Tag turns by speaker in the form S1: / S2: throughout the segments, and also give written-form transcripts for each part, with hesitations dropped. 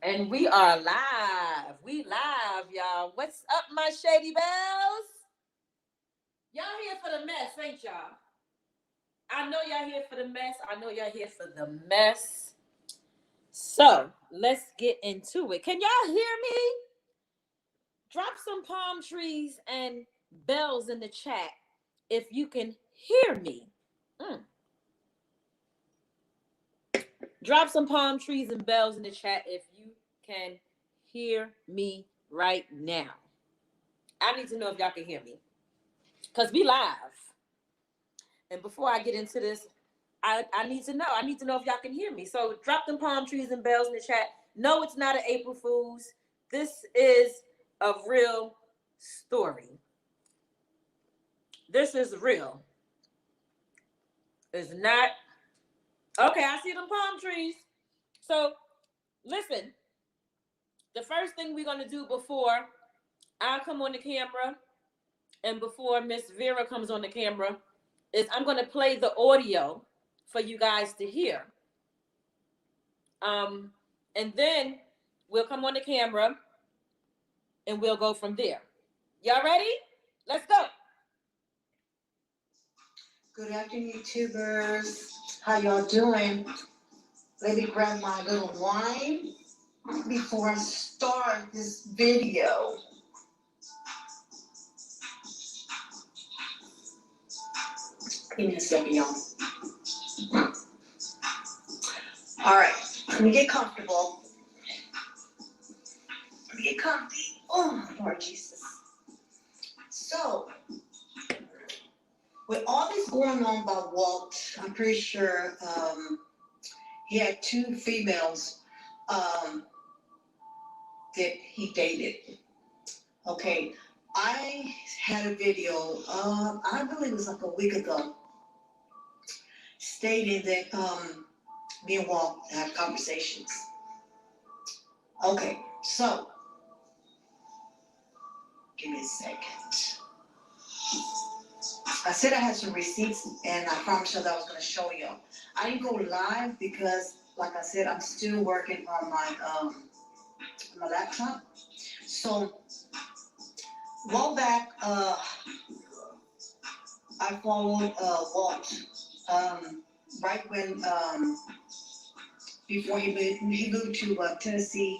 S1: And we are live. We live, y'all. What's up, my shady bells? Y'all here for the mess, ain't y'all? I know y'all here for the mess. I know y'all here for the mess. So let's get into it. Can y'all hear me? Drop some palm trees and bells in the chat if you can hear me. Mm. Drop some palm trees and bells in the chat if you can hear me right now. I need to know if y'all can hear me. Because we live. And before I get into this, I need to know. I need to know if y'all can hear me. So drop them palm trees and bells in the chat. No, it's not an April Fool's. This is a real story. This is real. It's not. Okay, I see them palm trees. So listen, the first thing we're going to do before I come on the camera and before Miss Vera comes on the camera is I'm going to play the audio for you guys to hear. And then we'll come on the camera and we'll go from there. Y'all ready? Let's go.
S2: Good afternoon, YouTubers. How y'all doing? Let me grab my little wine before I start this video. Give me a second, y'all. All right, let me get comfortable. Let me get comfy. Oh, Lord Jesus. So, with all this going on by Walt, I'm pretty sure he had two females that he dated. Okay, I had a video, I believe it was like a week ago, stating that me and Walt had conversations. Okay, so, give me a second. I said I had some receipts, and I promised you that I was going to show you. I didn't go live because, like I said, I'm still working on my laptop. So, a while back, I followed Walt right when before he moved to Tennessee,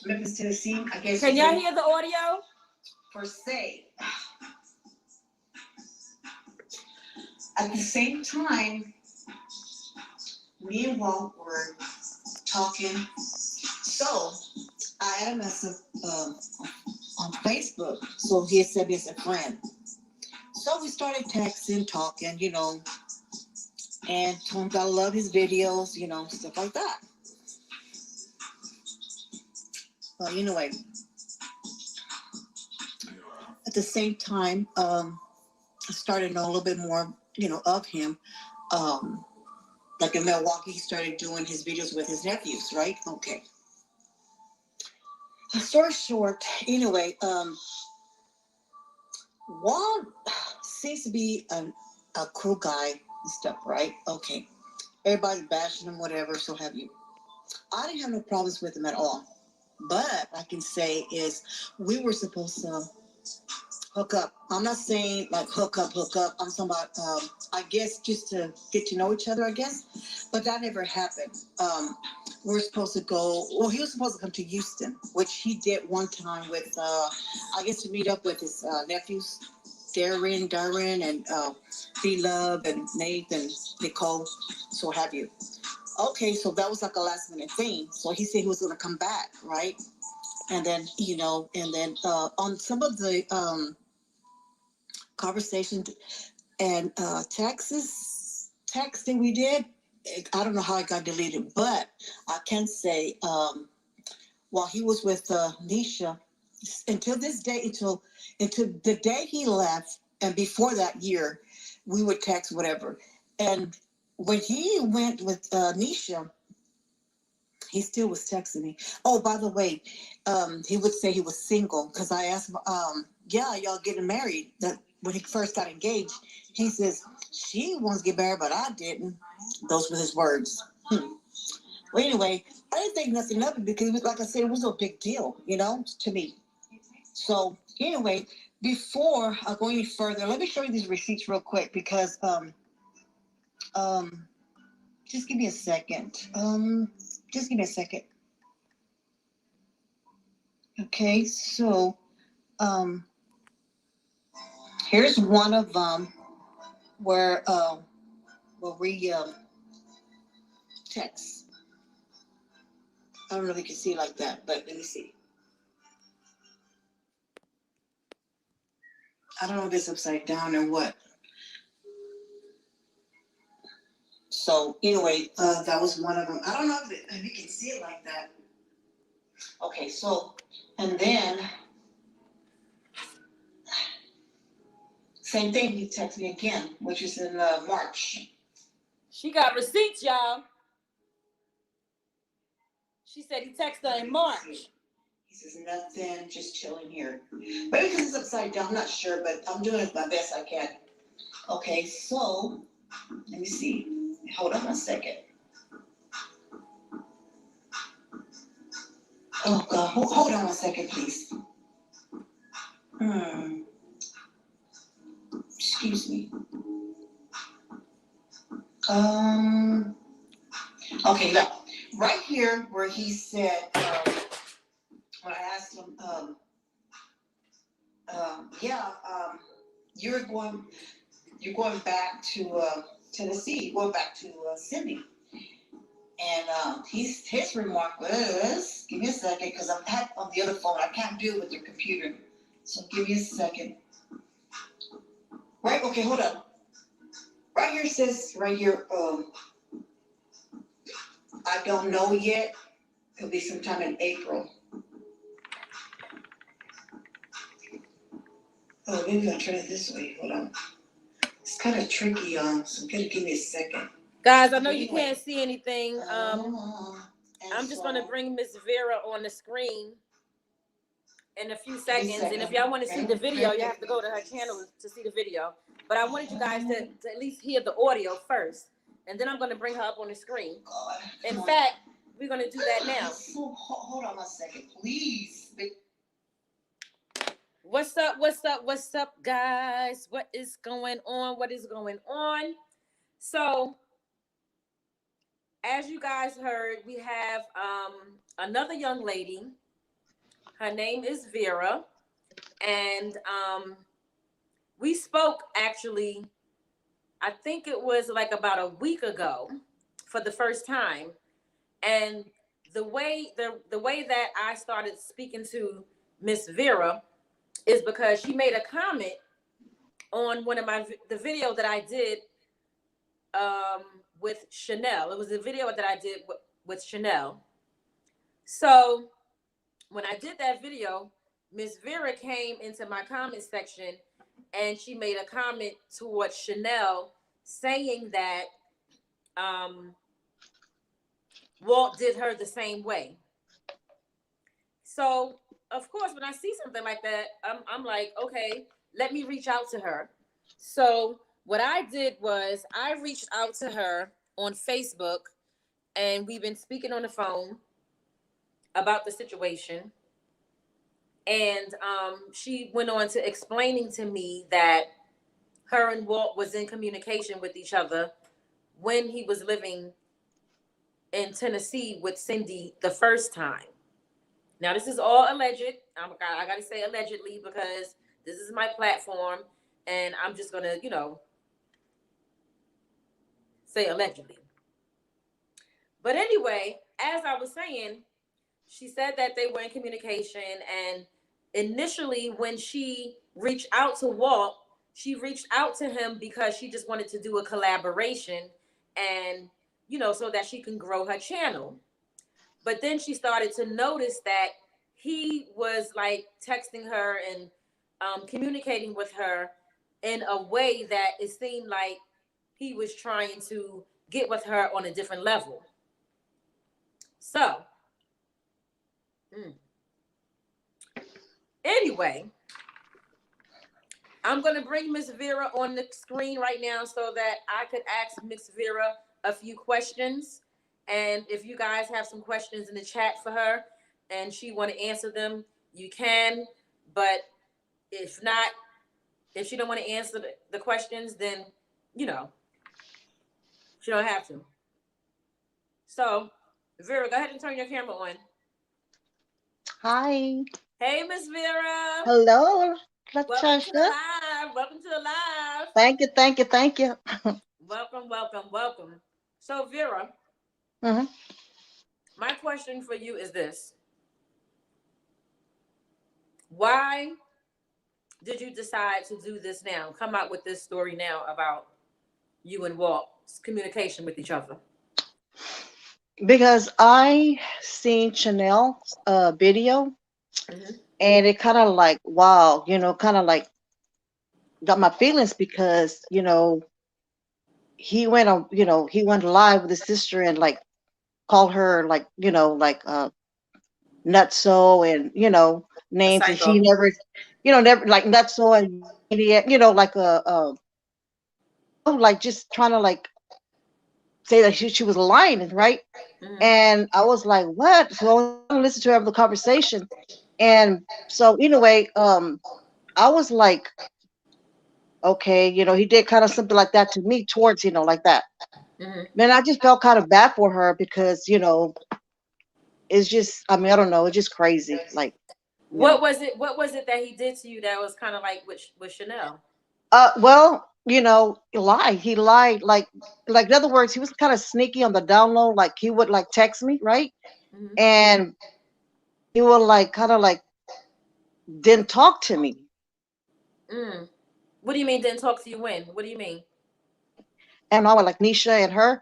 S2: Memphis, Tennessee. I guess.
S1: Can y'all hear the audio?
S2: Per se. At the same time, me and Walt were talking. So I had a message on Facebook. So he said me as a friend. So we started texting, talking, and told him I love his videos, stuff like that. Well, anyway, at the same time, I started to know a little bit more, of him. Like in Milwaukee, he started doing his videos with his nephews, right? Okay. Story short, anyway, Walt seems to be a cool guy and stuff, right? Okay. Everybody bashing him, whatever, so have you. I didn't have no problems with him at all. But I can say is we were supposed to hook up. I'm not saying like hook up. I'm talking about, I guess, just to get to know each other, I guess. But that never happened. We were supposed to go, well, he was supposed to come to Houston, which he did one time with, I guess, to meet up with his nephews, Darren, and B-Love, and Nate, and Nicole, so have you. Okay, so that was like a last minute thing. So he said he was going to come back, right? And then, on some of the conversations and texting we did, I don't know how it got deleted, but I can say while he was with Nisha, until this day, until the day he left, and before that year, we would text whatever. And when he went with Nisha, he still was texting me. Oh, by the way, he would say he was single because I asked him, yeah, y'all getting married. That when he first got engaged, he says, she wants to get married, but I didn't. Those were his words. Well, anyway, I didn't think nothing of it because it was, like I said, it was no big deal, you know, to me. So anyway, before I go any further, let me show you these receipts real quick because um just give me a second. Just give me a second. Okay, so um here's one of them where we text. I don't know if you can see it like that, but let me see. I don't know if it's upside down or what. So anyway, that was one of them. I don't know if you can see it like that. Okay, so and then same thing. He texted me again, which is in March.
S1: She got receipts, y'all. She said he texted her in March.
S2: He says nothing, just chilling here. Maybe because it's upside down, I'm not sure, but I'm doing it my best I can. Okay, so let me see. Hold on a second. Oh God, hold on a second, please. Excuse me. Okay, look. Right here where he said, when I asked him, you're going back to Tennessee, going back to Sydney. And his remark was, give me a second, because I'm on the other phone. I can't do it with your computer. So give me a second. Right, okay, hold on. Right here says, right here, I don't know yet. It'll be sometime in April. Oh, maybe I'll try it this way. Hold on. It's kind of tricky, so give me a second.
S1: Guys, I know you can't see anything. I'm just going to bring Miss Vera on the screen in a few seconds. And if y'all want to see the video, you have to go to her channel to see the video. But I wanted you guys to at least hear the audio first. And then I'm going to bring her up on the screen. In fact, we're going to do that now.
S2: Hold on a second, please.
S1: What's up? What's up? What's up, guys? What is going on? What is going on? So, as you guys heard, we have another young lady. Her name is Vera. And we spoke actually, I think it was like about a week ago for the first time. And the way that I started speaking to Miss Vera is because she made a comment on one of the video that I did with Chanel. It was a video that I did with Chanel. So when I did that video, Miss Vera came into my comment section and she made a comment towards Chanel saying that Walt did her the same way. So, of course, when I see something like that, I'm like, okay, let me reach out to her. So what I did was I reached out to her on Facebook, and we've been speaking on the phone about the situation. And she went on to explaining to me that her and Walt was in communication with each other when he was living in Tennessee with Cindy the first time. Now, this is all alleged. I got to say allegedly because this is my platform, and I'm just going to, say allegedly. But anyway, as I was saying, she said that they were in communication, and initially when she reached out to Walt, she reached out to him because she just wanted to do a collaboration and, so that she can grow her channel. But then she started to notice that he was like texting her and communicating with her in a way that it seemed like he was trying to get with her on a different level. So, anyway, I'm going to bring Miss Vera on the screen right now so that I could ask Miss Vera a few questions. And if you guys have some questions in the chat for her and she want to answer them, you can. But if not, if she don't want to answer the questions, then you know she don't have to. So, Vera, go ahead and turn your camera on.
S3: Hi.
S1: Hey, Miss Vera.
S3: Hello,
S1: Welcome to the
S3: Latasha.
S1: live. Welcome to the live.
S3: Thank you, thank you, thank you.
S1: Welcome, welcome, welcome. So, Vera,
S3: hmm
S1: my question for you is this: why did you decide to do this now? Come out with this story now about you and Walt's communication with each other.
S3: Because I seen Chanel's video,
S1: Mm-hmm.
S3: and it kind of like, wow, kind of like got my feelings because, he went live with his sister and like called her like, like nutso and,
S1: A
S3: names, and she
S1: psycho.
S3: never, never like nutso and maniac, like like just trying to like say that she was lying, right?
S1: Mm-hmm.
S3: And I was like, what? So I was trying to listen to her have the conversation. And so anyway, I was like, okay, he did kind of something like that to me towards, like that.
S1: Mm-hmm.
S3: Man, I just felt kind of bad for her because, it's just, I mean, I don't know, it's just crazy. Like, you
S1: What
S3: know.
S1: was it? What was it that he did to you that was kind of like with Chanel?
S3: Well, he lied. He lied. Like in other words, he was kind of sneaky on the down low. Like he would like text me, right?
S1: Mm-hmm.
S3: And he would like kind of like didn't talk to me.
S1: Mm. What do you mean didn't talk to you when? What do you mean?
S3: And I was like Nisha and her.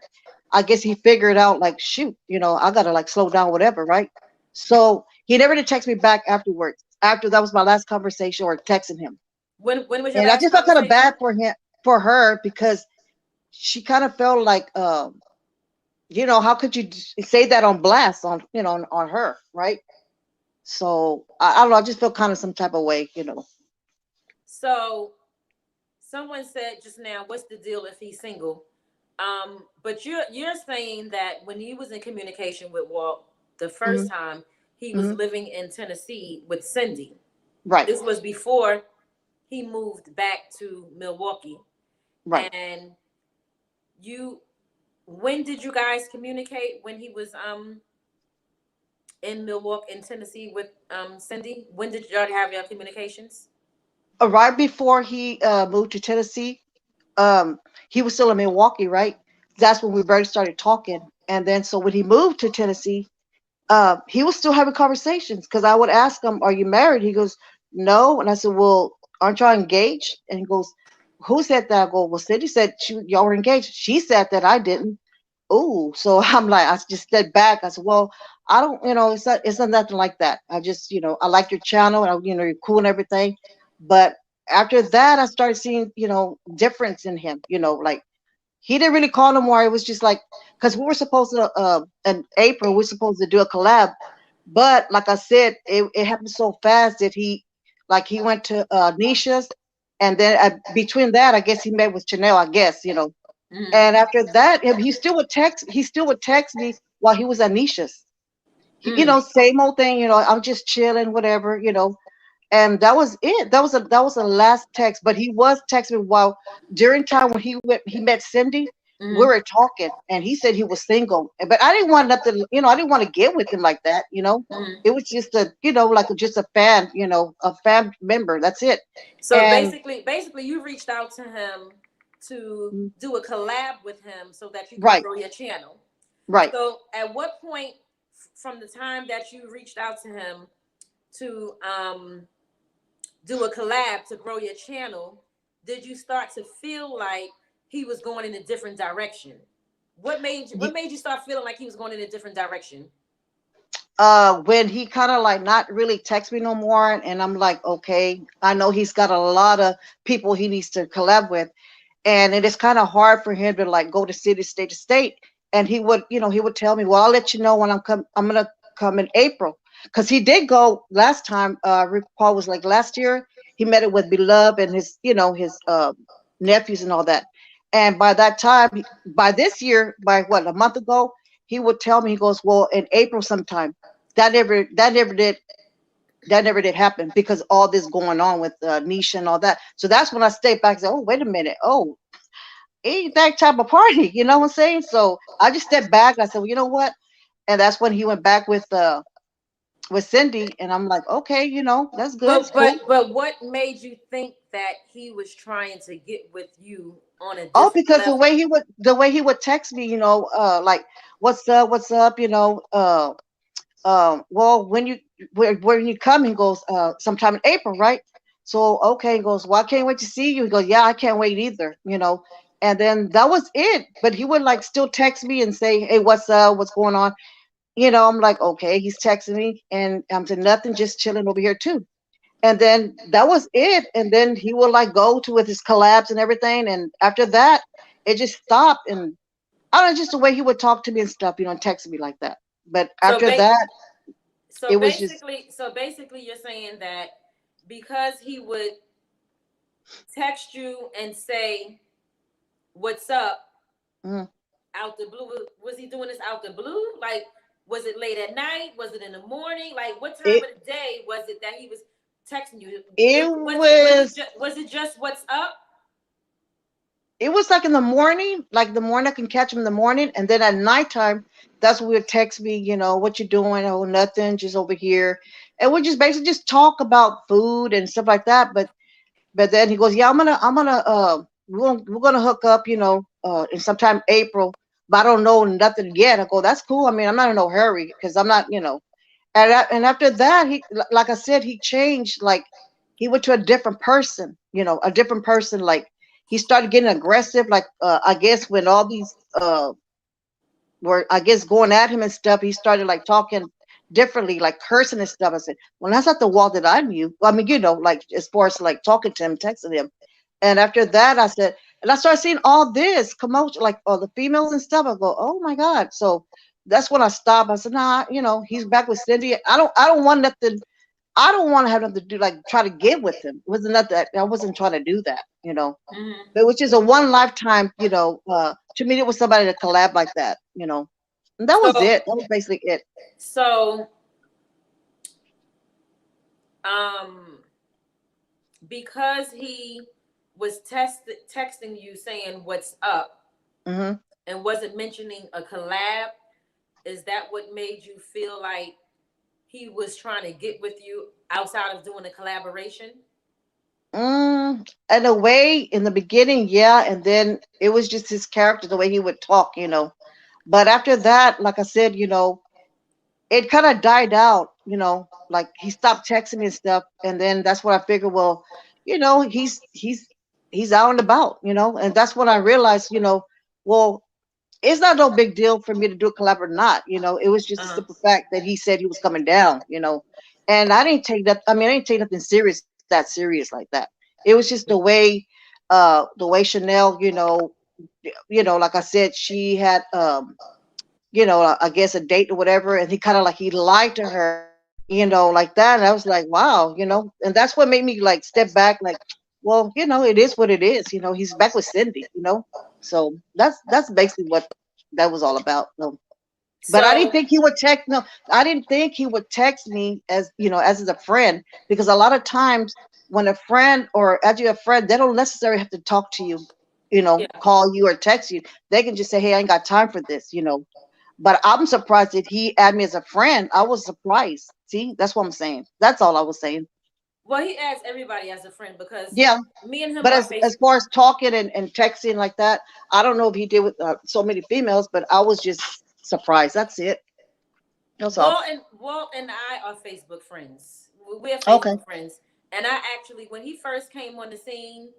S3: I guess he figured out like, shoot, I gotta like slow down, whatever, right? So he never did text me back afterwards. After that was my last conversation or texting him.
S1: When was your
S3: And I
S1: last
S3: just felt kind of
S1: conversation?
S3: bad for him, for her, because she kind of felt like how could you say that on blast on on her, right? So I don't know, I just feel kind of some type of way.
S1: So someone said just now, what's the deal if he's single? But you're saying that when you was in communication with Walt the first
S3: hmm
S1: time, he was
S3: hmm
S1: living in Tennessee with Cindy.
S3: right,
S1: This was before he moved back to Milwaukee.
S3: right.
S1: And you, when did you guys communicate when he was in Milwaukee in Tennessee with Cindy? When did y'all have your communications?
S3: Right before he moved to Tennessee, um he was still in Milwaukee, right? That's when we barely started talking. And then so when he moved to Tennessee, he was still having conversations because I would ask him, "Are you married?" He goes, "No." And I said, "Well, aren't y'all engaged?" And he goes, "Who said that?" I go, "Well, Cindy said y'all were engaged. She said that I didn't." Oh, so I'm like, I just stepped back. I said, "Well, I don't, it's not nothing like that. I just, I like your channel, and you're cool and everything." But after that, I started seeing, difference in him. Like he didn't really call no more. It was just like, because we were supposed to, in April, we're supposed to do a collab. But like I said, it happened so fast that he went to Nisha's. And then between that, I guess he met with Chanel, I guess.
S1: Mm-hmm.
S3: And after that, he still would text me while he was at Nisha's. Same old thing, I'm just chilling, whatever. And that was it. That was the last text. But he was texting me while during time when he met Cindy. We
S1: Mm-hmm.
S3: were talking, and he said he was single. But I didn't want nothing. I didn't want to get with him like that.
S1: Mm-hmm.
S3: It was just like just a fan. A fan member. That's it.
S1: So
S3: And
S1: basically, you reached out to him to
S3: mm,
S1: do a collab with him so that you can
S3: right,
S1: grow your channel.
S3: right.
S1: So, at what point from the time that you reached out to him to do a collab to grow your channel, did you start to feel like he was going in a different direction? What made you start feeling like he was going in a different direction?
S3: When he kind of like not really text me no more, and I'm like, okay, I know he's got a lot of people he needs to collab with, and it is kind of hard for him to like go to city, state to state. And he would tell me, well, I'll let you know when I'm gonna come in April, because he did go last time. Recall was like last year. He met it with Beloved and his nephews and all that. And by that time, by this year, by what, a month ago, he would tell me, he goes, well, in April sometime. That never did happen because all this going on with Nisha and all that. So that's when I stayed back and said, oh, wait a minute. Oh, ain't that type of party. You know what I'm saying? So I just stepped back. I said, well, you know what? And that's when he went back with Cindy. And I'm like, okay, that's good. It's cool.
S1: But what made you think that he was trying to get with you on a
S3: Oh,
S1: different
S3: because
S1: level?
S3: the way he would text me, like, what's up, well, when you come, he goes, sometime in April, right? So okay, he goes, well, I can't wait to see you. He goes, yeah, I can't wait either. And then that was it. But he would like still text me and say, hey, what's up? What's going on? I'm like, okay, he's texting me, and I'm saying nothing, just chilling over here too. And then that was it. And then he would like go to with his collabs and everything. And after that, it just stopped. And I don't know, just the way he would talk to me and stuff, and text me like that. But
S1: So
S3: after that,
S1: so
S3: it was just.
S1: basically you're saying that because he would text you and say what's up
S3: Mhm.
S1: out the blue, was he doing this out the blue? Like, was it late at night? Was it in the morning? Like, what time
S3: It
S1: of the day was it that he was texting you?
S3: it
S1: Was it just what's up?
S3: was like in the morning, like the morning I can catch him in the morning, and then at nighttime, that's when he would text me, what you doing? Oh, nothing, just over here, and we just basically just talk about food and stuff like that. But then he goes, yeah, I'm gonna we're gonna hook up, in sometime April, but I don't know nothing yet. I go, that's cool. I mean, I'm not in no hurry because I'm not. And after that, like I said, he changed. Like he went to a different person, a different person. Like he started getting aggressive. Like I guess when all these were, I guess, going at him and stuff, he started like talking differently, like cursing and stuff. I said, well, that's not the Walt that I knew. I mean, like as far as like talking to him, texting him. And after that, I said, and I started seeing all this commotion, like all the females and stuff. I go, oh my God. So that's when I stopped. I said, nah, he's back with Cindy. I don't want nothing. I don't want to have nothing to do, like try to get with him. It wasn't that I wasn't trying to do that.
S1: Mm-hmm.
S3: But which is a one lifetime, to meet it with somebody to collab like that. And that was
S1: So
S3: it. That was basically it.
S1: so um because he was texting you saying what's up
S3: Hmm.
S1: and wasn't mentioning a collab, is that what made you feel like he was trying to get with you outside of doing a collaboration?
S3: In a way, in the beginning, yeah, and then it was just his character, the way he would talk. But after that, like I said, it kind of died out. Like he stopped texting me and stuff, and then that's when I figured, well, he's out and about. And that's when I realized, well, it's not no big deal for me to do a collab or not. It was just a
S1: Uh-huh.
S3: simple fact that he said he was coming down. And I didn't take that. I mean, I didn't take nothing that serious like that. It was just the way Chanel, like I said, she had I guess a date or whatever, and he kind of like he lied to her, like that. And I was like, wow. And that's what made me like step back, like, well, it is what it is. He's back with Cindy. So that's basically what that was all about. So, but I didn't
S1: So
S3: think he would text. No, I didn't think he would text me as a friend, because a lot of times when a friend or as you a friend, they don't necessarily have to talk to you,
S1: yeah.
S3: call you or text you. They can just say, hey, I ain't got time for this. But I'm surprised that he added me as a friend. I was surprised. See, that's what I'm saying. That's all I was saying.
S1: Well, he adds everybody as a friend because
S3: Yeah.
S1: me and him
S3: But
S1: are
S3: as far as talking and texting like that, I don't know if he did with so many females, but I was just surprised. That's it. That's all.
S1: Walt and I are Facebook friends. We're
S3: Okay.
S1: Facebook friends, and I actually, when he first came on the scene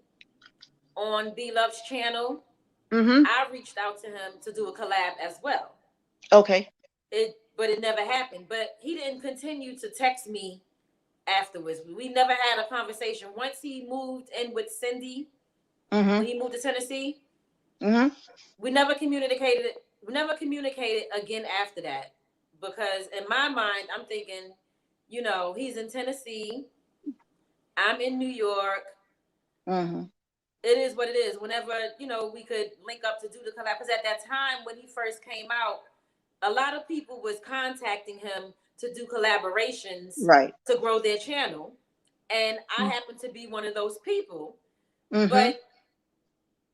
S1: on B Love's channel,
S3: Mm-hmm.
S1: I reached out to him to do a collab as well.
S3: Okay.
S1: But it never happened. But he didn't continue to text me afterwards. We never had a conversation. Once he moved in with Cindy,
S3: Mm-hmm.
S1: when he moved to Tennessee,
S3: Mm-hmm.
S1: we never communicated. We never communicated again after that, because in my mind, I'm thinking, he's in Tennessee, I'm in New York.
S3: Mm-hmm.
S1: It is what it is. Whenever we could link up to do the collab, because at that time when he first came out, a lot of people was contacting him to do collaborations
S3: Right.
S1: to grow their channel, and I happen to be one of those people.
S3: Mm-hmm.
S1: But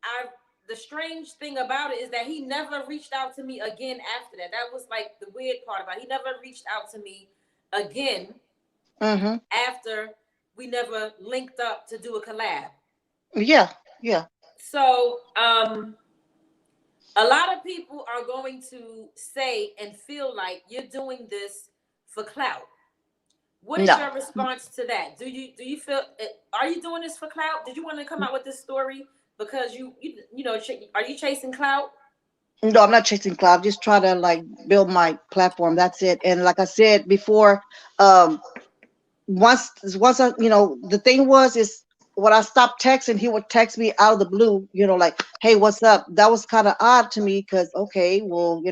S1: I the strange thing about it is that he never reached out to me again after that. That was like the weird part about it. He never reached out to me again
S3: Mm-hmm.
S1: after we never linked up to do a collab.
S3: Yeah. Yeah.
S1: So, a lot of people are going to say and feel like you're doing this for clout. What is
S3: No.
S1: your response to that? Do you feel are you doing this for clout? Did you want to come out with this story because are you chasing clout?
S3: No, I'm not chasing cloud. Just try to like build my platform. That's it. And like I said before, um, once the thing was is when I stopped texting, he would text me out of the blue, like, hey, what's up? That was kind of odd to me because okay, well,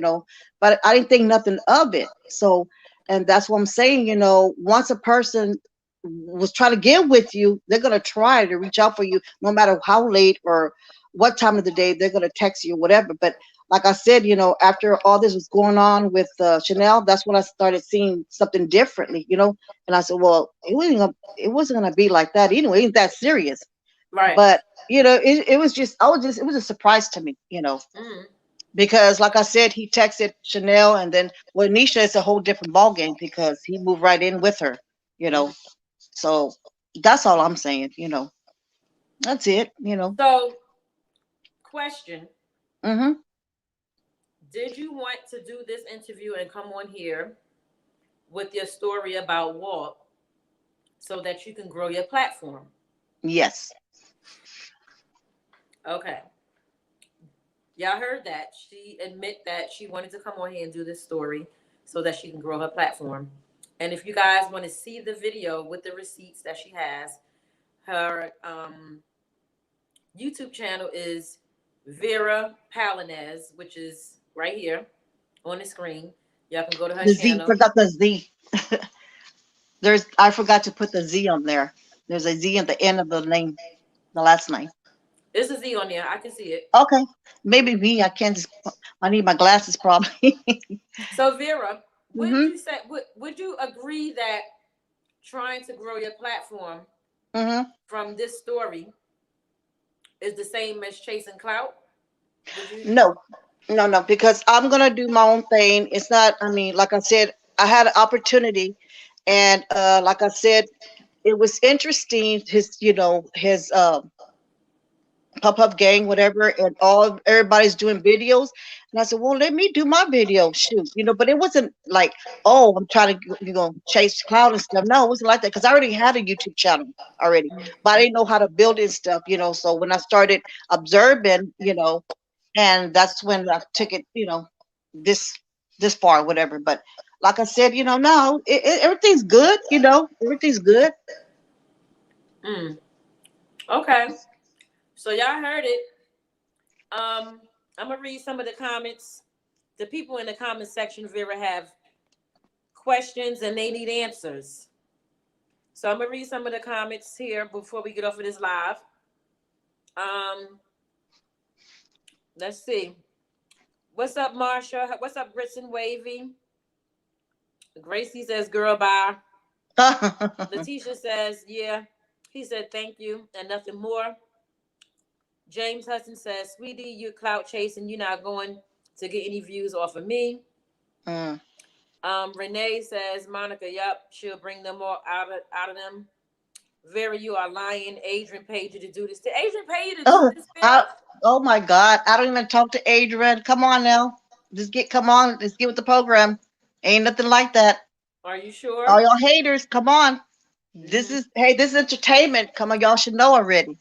S3: but I didn't think nothing of it. So, and that's what I'm saying, once a person was trying to get with you, they're gonna try to reach out for you no matter how late or what time of the day they're gonna text you, whatever. But like I said, after all this was going on with Chanel, that's when I started seeing something differently, and I said, well, it wasn't gonna be like that anyway. It ain't that serious.
S1: Right.
S3: But it was just it was a surprise to me,
S1: Mm.
S3: because like I said, he texted Chanel, and then with Nisha, it's a whole different ballgame because he moved right in with her, you know.
S1: Mm.
S3: So that's all I'm saying. That's it.
S1: So, question:
S3: Mhm.
S1: did you want to do this interview and come on here with your story about Walt so that you can grow your platform?
S3: Yes.
S1: Okay. Y'all heard that. She admit that she wanted to come on here and do this story so that she can grow her platform. And if you guys want to see the video with the receipts that she has, her YouTube channel is Vera Palinez, which is right here on the screen. Y'all can go to her
S3: The Z,
S1: channel.
S3: forgot the Z. I forgot to put the Z on there. There's a Z at the end of the name, the last name.
S1: There's a Z on there. I can see it.
S3: Okay. Maybe me. I can't just. I need my glasses probably.
S1: So Vera, would
S3: Mhm.
S1: you say would you agree that trying to grow your platform
S3: Mhm.
S1: from this story is the same as chasing clout? Would you?
S3: No, no, no, because I'm gonna do my own thing. It's not. I mean, like I said, I had an opportunity, and like I said, it was interesting. His pop up gang, whatever, and everybody's doing videos. And I said, well, let me do my video, shoot, but it wasn't like, oh, I'm trying to, chase cloud and stuff. No, it wasn't like that because I already had a YouTube channel already, but I didn't know how to build it and stuff. So when I started observing, and that's when I took it, this this far, whatever. But like I said, no, everything's good, everything's good.
S1: Mm, okay. So y'all heard it. I'm gonna read some of the comments. The people in the comment section, Vera, have questions and they need answers. So I'm gonna read some of the comments here before we get off of this live. Um, let's see. What's up, Marsha? What's up, Grits and Wavy? Gracie says, "Girl, bye." Letitia says, "Yeah." He said, "Thank you," and nothing more. James Hudson says, "Sweetie, you're clout chasing. You're not going to get any views off of me."
S3: Mm.
S1: Renee says, "Monica, yup, she'll bring them all out of them." Vera, you are lying. Adrian paid you to do this. Did Adrian pay you to do
S3: Oh,
S1: this,
S3: I,
S1: Vera?
S3: oh my God. I don't even talk to Adrian. Come on now. Come on. Let's get with the program. Ain't nothing like that.
S1: Are you
S3: All
S1: sure?
S3: y'all haters, come on.
S1: Mm-hmm.
S3: This is entertainment. Come on, y'all should know already.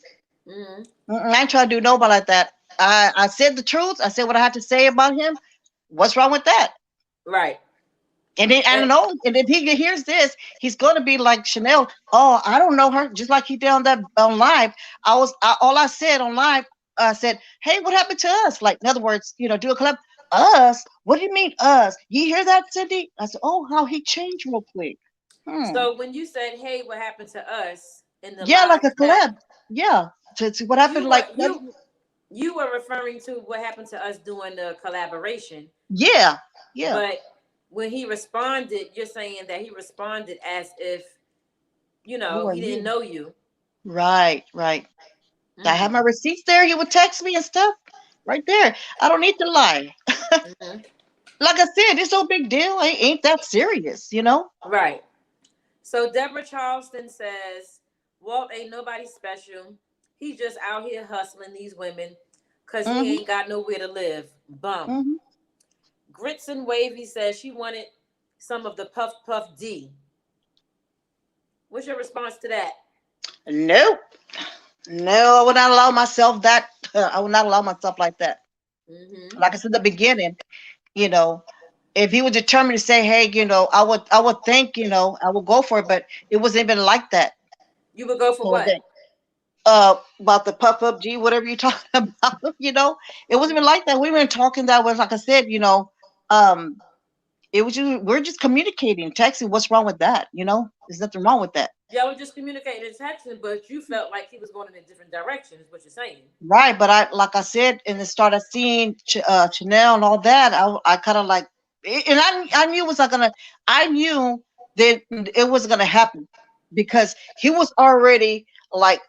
S1: Mm-hmm.
S3: I ain't trying to do nobody like that. I said the truth. I said what I had to say about him. What's wrong with that?
S1: Right.
S3: And then I
S1: And,
S3: don't know. And if he hears this, he's going to be like Chanel. Oh, I don't know her. Just like he did on live. All I said on live. I said, hey, what happened to us? Like in other words, do a collab. Us? What do you mean us? You hear that, Cindy? I said, oh, how he changed real quick.
S1: so when you said, "Hey, what happened to us" in the
S3: Yeah, like
S1: live
S3: a
S1: chat,
S3: collab. Yeah. To what happened?
S1: you were
S3: Like what?
S1: you you were referring to what happened to us doing the collaboration.
S3: Yeah, yeah.
S1: But when he responded, you're saying that he responded as if,
S3: You
S1: he
S3: weren't
S1: didn't
S3: here.
S1: know you.
S3: Right, right. I have my
S1: Mm.
S3: receipts there. He would text me and stuff right there. I don't need to lie.
S1: Hmm.
S3: Like I said, it's no big deal. Ain't that serious?
S1: Right. So Deborah Charleston says, Walt ain't nobody special. He just out here hustling these women because he
S3: Hmm.
S1: ain't got nowhere to live. Bum.
S3: Hmm.
S1: Grits and Wavy says she wanted some of the Puff Puff D. What's your response to that?
S3: Nope. No, I would not allow myself that. I would not allow myself like that.
S1: Mm-hmm.
S3: Like I said in the beginning, you know, if he was determined to say, hey, I would think, I would go for it, but it wasn't even like that.
S1: You would go for
S3: So
S1: what?
S3: that about the puff up G, whatever you're talking about, it wasn't even like that. We weren't talking that way. Like I said, um, it was just we're just communicating, texting. What's wrong with that? There's nothing wrong with that.
S1: Y'all were just communicating and texting, but you felt like he was going in a different direction, is what you're saying.
S3: Right, but like I said, in the start, I seen Chanel and all that. I kind of like, and I knew it was not gonna. I knew that it was gonna happen because he was already like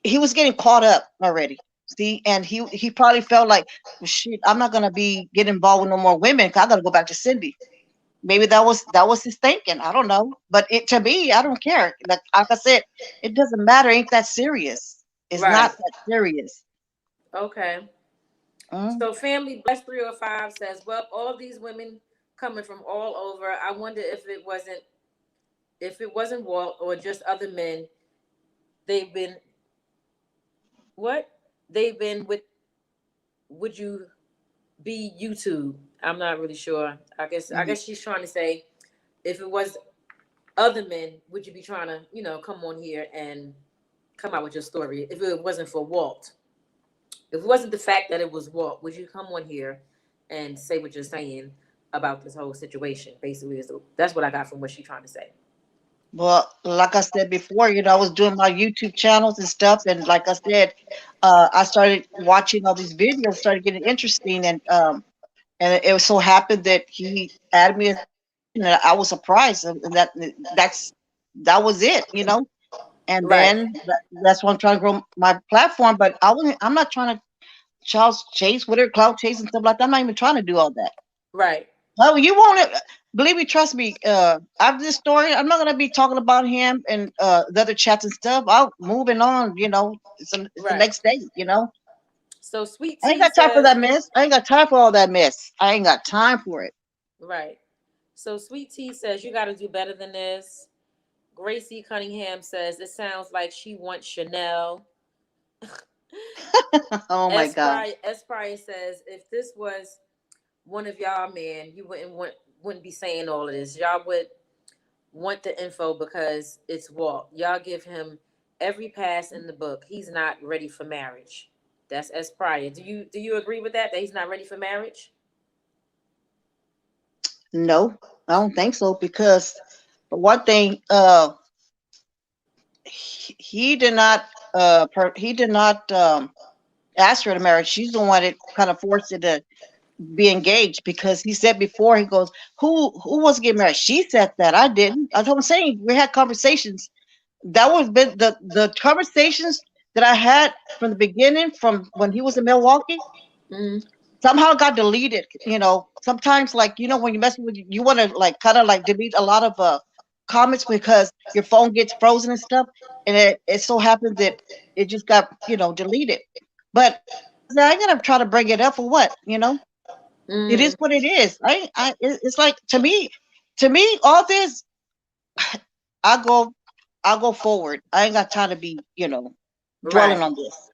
S3: he was getting caught up already. See, and he probably felt like, "Well, shit, I'm not gonna be getting involved with no more women. 'Cause I gotta go back to Cindy. Maybe that was his thinking. I don't know, but to me, I don't care. Like I said, it doesn't matter. Ain't that serious? It's
S1: Right.
S3: not that serious.
S1: Okay.
S3: Mm.
S1: So Family Blessed 305 says, well, all these women coming from all over. I wonder if it wasn't Walt or just other men. They've been what? They've been with would you be YouTube? I'm not really sure. I guess she's trying to say if it was other men, would you be trying to, come on here and come out with your story? If it wasn't for Walt. If it wasn't the fact that it was Walt, would you come on here and say what you're saying about this whole situation? Basically, that's what I got from what she's trying to say.
S3: Well, like I said before, I was doing my YouTube channels and stuff, and like I said, I started watching all these videos, started getting interesting, and it so happened that he added me as a friend, and I was surprised, and that was it. And
S1: Right,
S3: then that's why I'm trying to grow my platform, but I'm not trying to child chase, whatever, cloud chase and stuff like that. I'm not even trying to do all that.
S1: right,
S3: Oh, you won't believe me, trust me. After this story, I'm not gonna be talking about him and the other chats and stuff. I'll moving on. It's the
S1: right.
S3: next day.
S1: So Sweet
S3: I ain't
S1: Tea
S3: got time for
S1: says,
S3: that mess. I ain't got time for all that mess. I ain't got time for it.
S1: right. So Sweet Tea says, you got to do better than this. Gracie Cunningham says, it sounds like she wants Chanel.
S3: Oh my God.
S1: S. Pryor says, if this was one of y'all men, you wouldn't be saying all of this. Y'all would want the info because it's Walt. Y'all give him every pass in the book. He's not ready for marriage. That's S. Pryor. Do you agree with that? That he's not ready for marriage?
S3: No, I don't think so because for one thing, he did not he did not ask her to marry. She's the one that kind of forced it to be engaged because he said before he goes, who wants to get married? She said that. I didn't. I'm saying we had conversations. That was been the conversations that I had from the beginning, from when he was in Milwaukee.
S1: Mm-hmm.
S3: Somehow got deleted. Sometimes like when you mess with you want to like kind of like delete a lot of comments because your phone gets frozen and stuff, and it so happened that it just got deleted. But I ain't gonna try to bring it up for what. It is
S1: Mm,
S3: what it is. It's like to me, all this, I go, I go forward. I ain't got time to be, dwelling
S1: right.
S3: on this.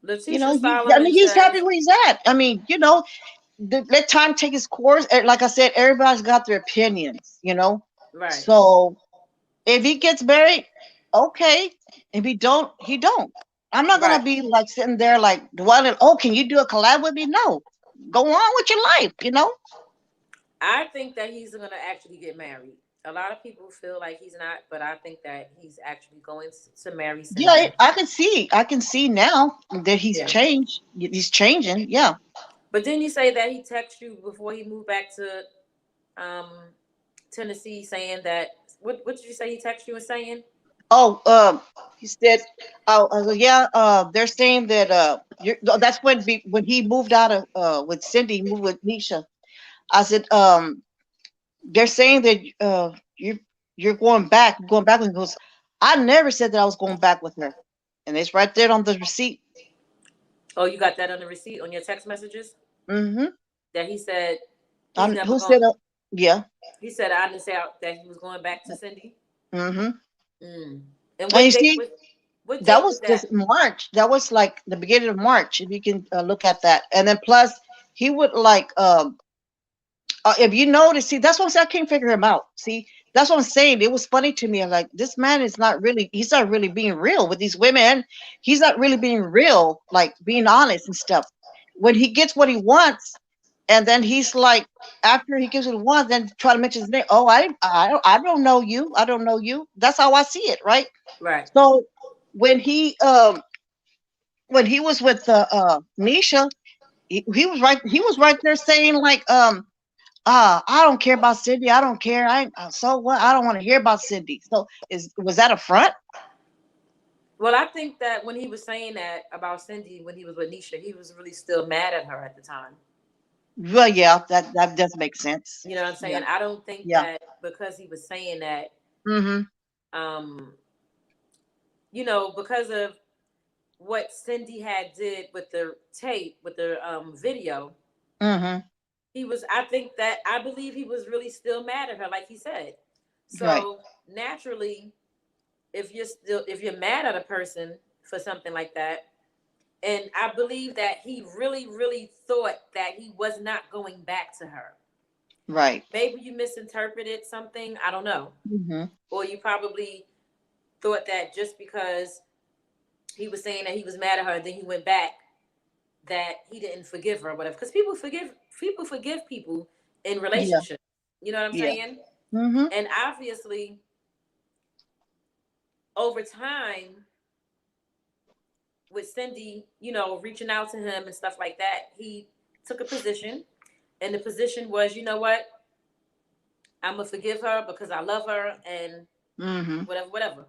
S1: Letitia
S3: I mean,
S1: Solomon
S3: he's happy
S1: says,
S3: where he's at. I mean, let time take its course. Like I said, everybody's got their opinions.
S1: right,
S3: So if he gets married, okay. If he don't, he don't. I'm not gonna
S1: right.
S3: be like sitting there like dwelling. Oh, can you do a collab with me? No, go on with your life.
S1: I think that he's going to actually get married. A lot of people feel like he's not, but I think that he's actually going to marry
S3: Yeah,
S1: Cindy.
S3: I can see now that he's
S1: Yeah.
S3: changed. He's changing. Yeah.
S1: But didn't you say that he texted you before he moved back to um, Tennessee, saying that? What did you say he texted you and saying?
S3: Oh, he said, oh, yeah, they're saying that that's when he moved out of with Cindy, moved with Nisha. I said, they're saying that you're going back. And he goes, I never said that I was going back with her, and it's right there on the receipt.
S1: Oh, you got that on the receipt on your text messages
S3: Mm-hmm.
S1: that he said he's never
S3: Who
S1: going.
S3: said? Yeah.
S1: He said I didn't say that he was going back to Cindy.
S3: Mm-hmm.
S1: Mm. And
S3: And you
S1: what date
S3: see,
S1: was what
S3: that
S1: date
S3: was
S1: was that?
S3: just March. That was like the beginning of March. If you can look at that, and then plus he would like if you notice, see, that's what I'm saying. I can't figure him out. See, that's what I'm saying. It was funny to me. I'm like, this man is not really, he's not really being real with these women. He's not really being real, like being honest and stuff. When he gets what he wants, and then he's like, after he gives what he wants, then try to mention his name. Oh, I don't know you. I don't know you. That's how I see it, right?
S1: Right.
S3: So when he was with Nisha, he was right there saying like I don't care about Cindy. I don't care. So what? I don't want to hear about Cindy. So was that a front?
S1: Well, I think that when he was saying that about Cindy when he was with Nisha, he was really still mad at her at the time.
S3: Well, yeah, that does make sense.
S1: You know what I'm
S3: Yeah,
S1: saying? I don't think
S3: yeah.
S1: that because he was saying that,
S3: Mhm.
S1: um, because of what Cindy had did with the tape, with the video,
S3: Mhm.
S1: I believe he was really still mad at her, like he said.
S3: Right.
S1: So naturally, if you're mad at a person for something like that, and I believe that he really, really thought that he was not going back to her.
S3: Right.
S1: Maybe you misinterpreted something, I don't know.
S3: Mhm.
S1: Or you probably thought that just because he was saying that he was mad at her and then he went back, that he didn't forgive her or whatever. Because people forgive people in
S3: Yeah.
S1: relationships. You know what I'm
S3: Yeah.
S1: saying?
S3: Mhm.
S1: And obviously, over time, with Cindy, reaching out to him and stuff like that, he took a position, and the position was, you know what, I'm gonna forgive her because I love her and
S3: Mhm.
S1: whatever, whatever.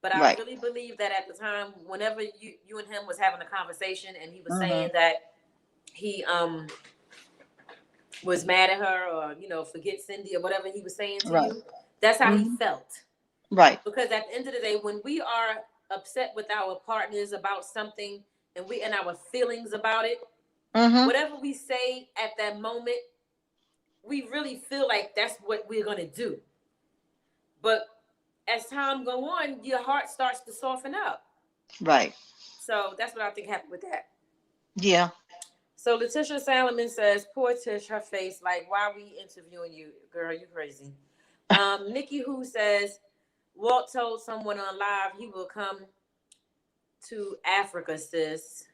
S1: But I
S3: Right.
S1: really believe that at the time, whenever you and him was having a conversation, and he was saying
S3: Mhm.
S1: that he was mad at her, or forget Cindy, or whatever he was saying to
S3: Right.
S1: you, that's how he
S3: Mhm.
S1: felt.
S3: Right.
S1: Because at the end of the day, when we are upset with our partners about something, and we and our feelings about it,
S3: Mhm.
S1: whatever we say at that moment, we really feel like that's what we're gonna do. But as time go on, your heart starts to soften up.
S3: Right.
S1: So that's what I think happened with that.
S3: Yeah.
S1: So Letitia Salomon says, "Poor Tish, her face. Like, why are we interviewing you, girl? You crazy." Nikki Who says, "Walt told someone on live he will come to Africa, sis.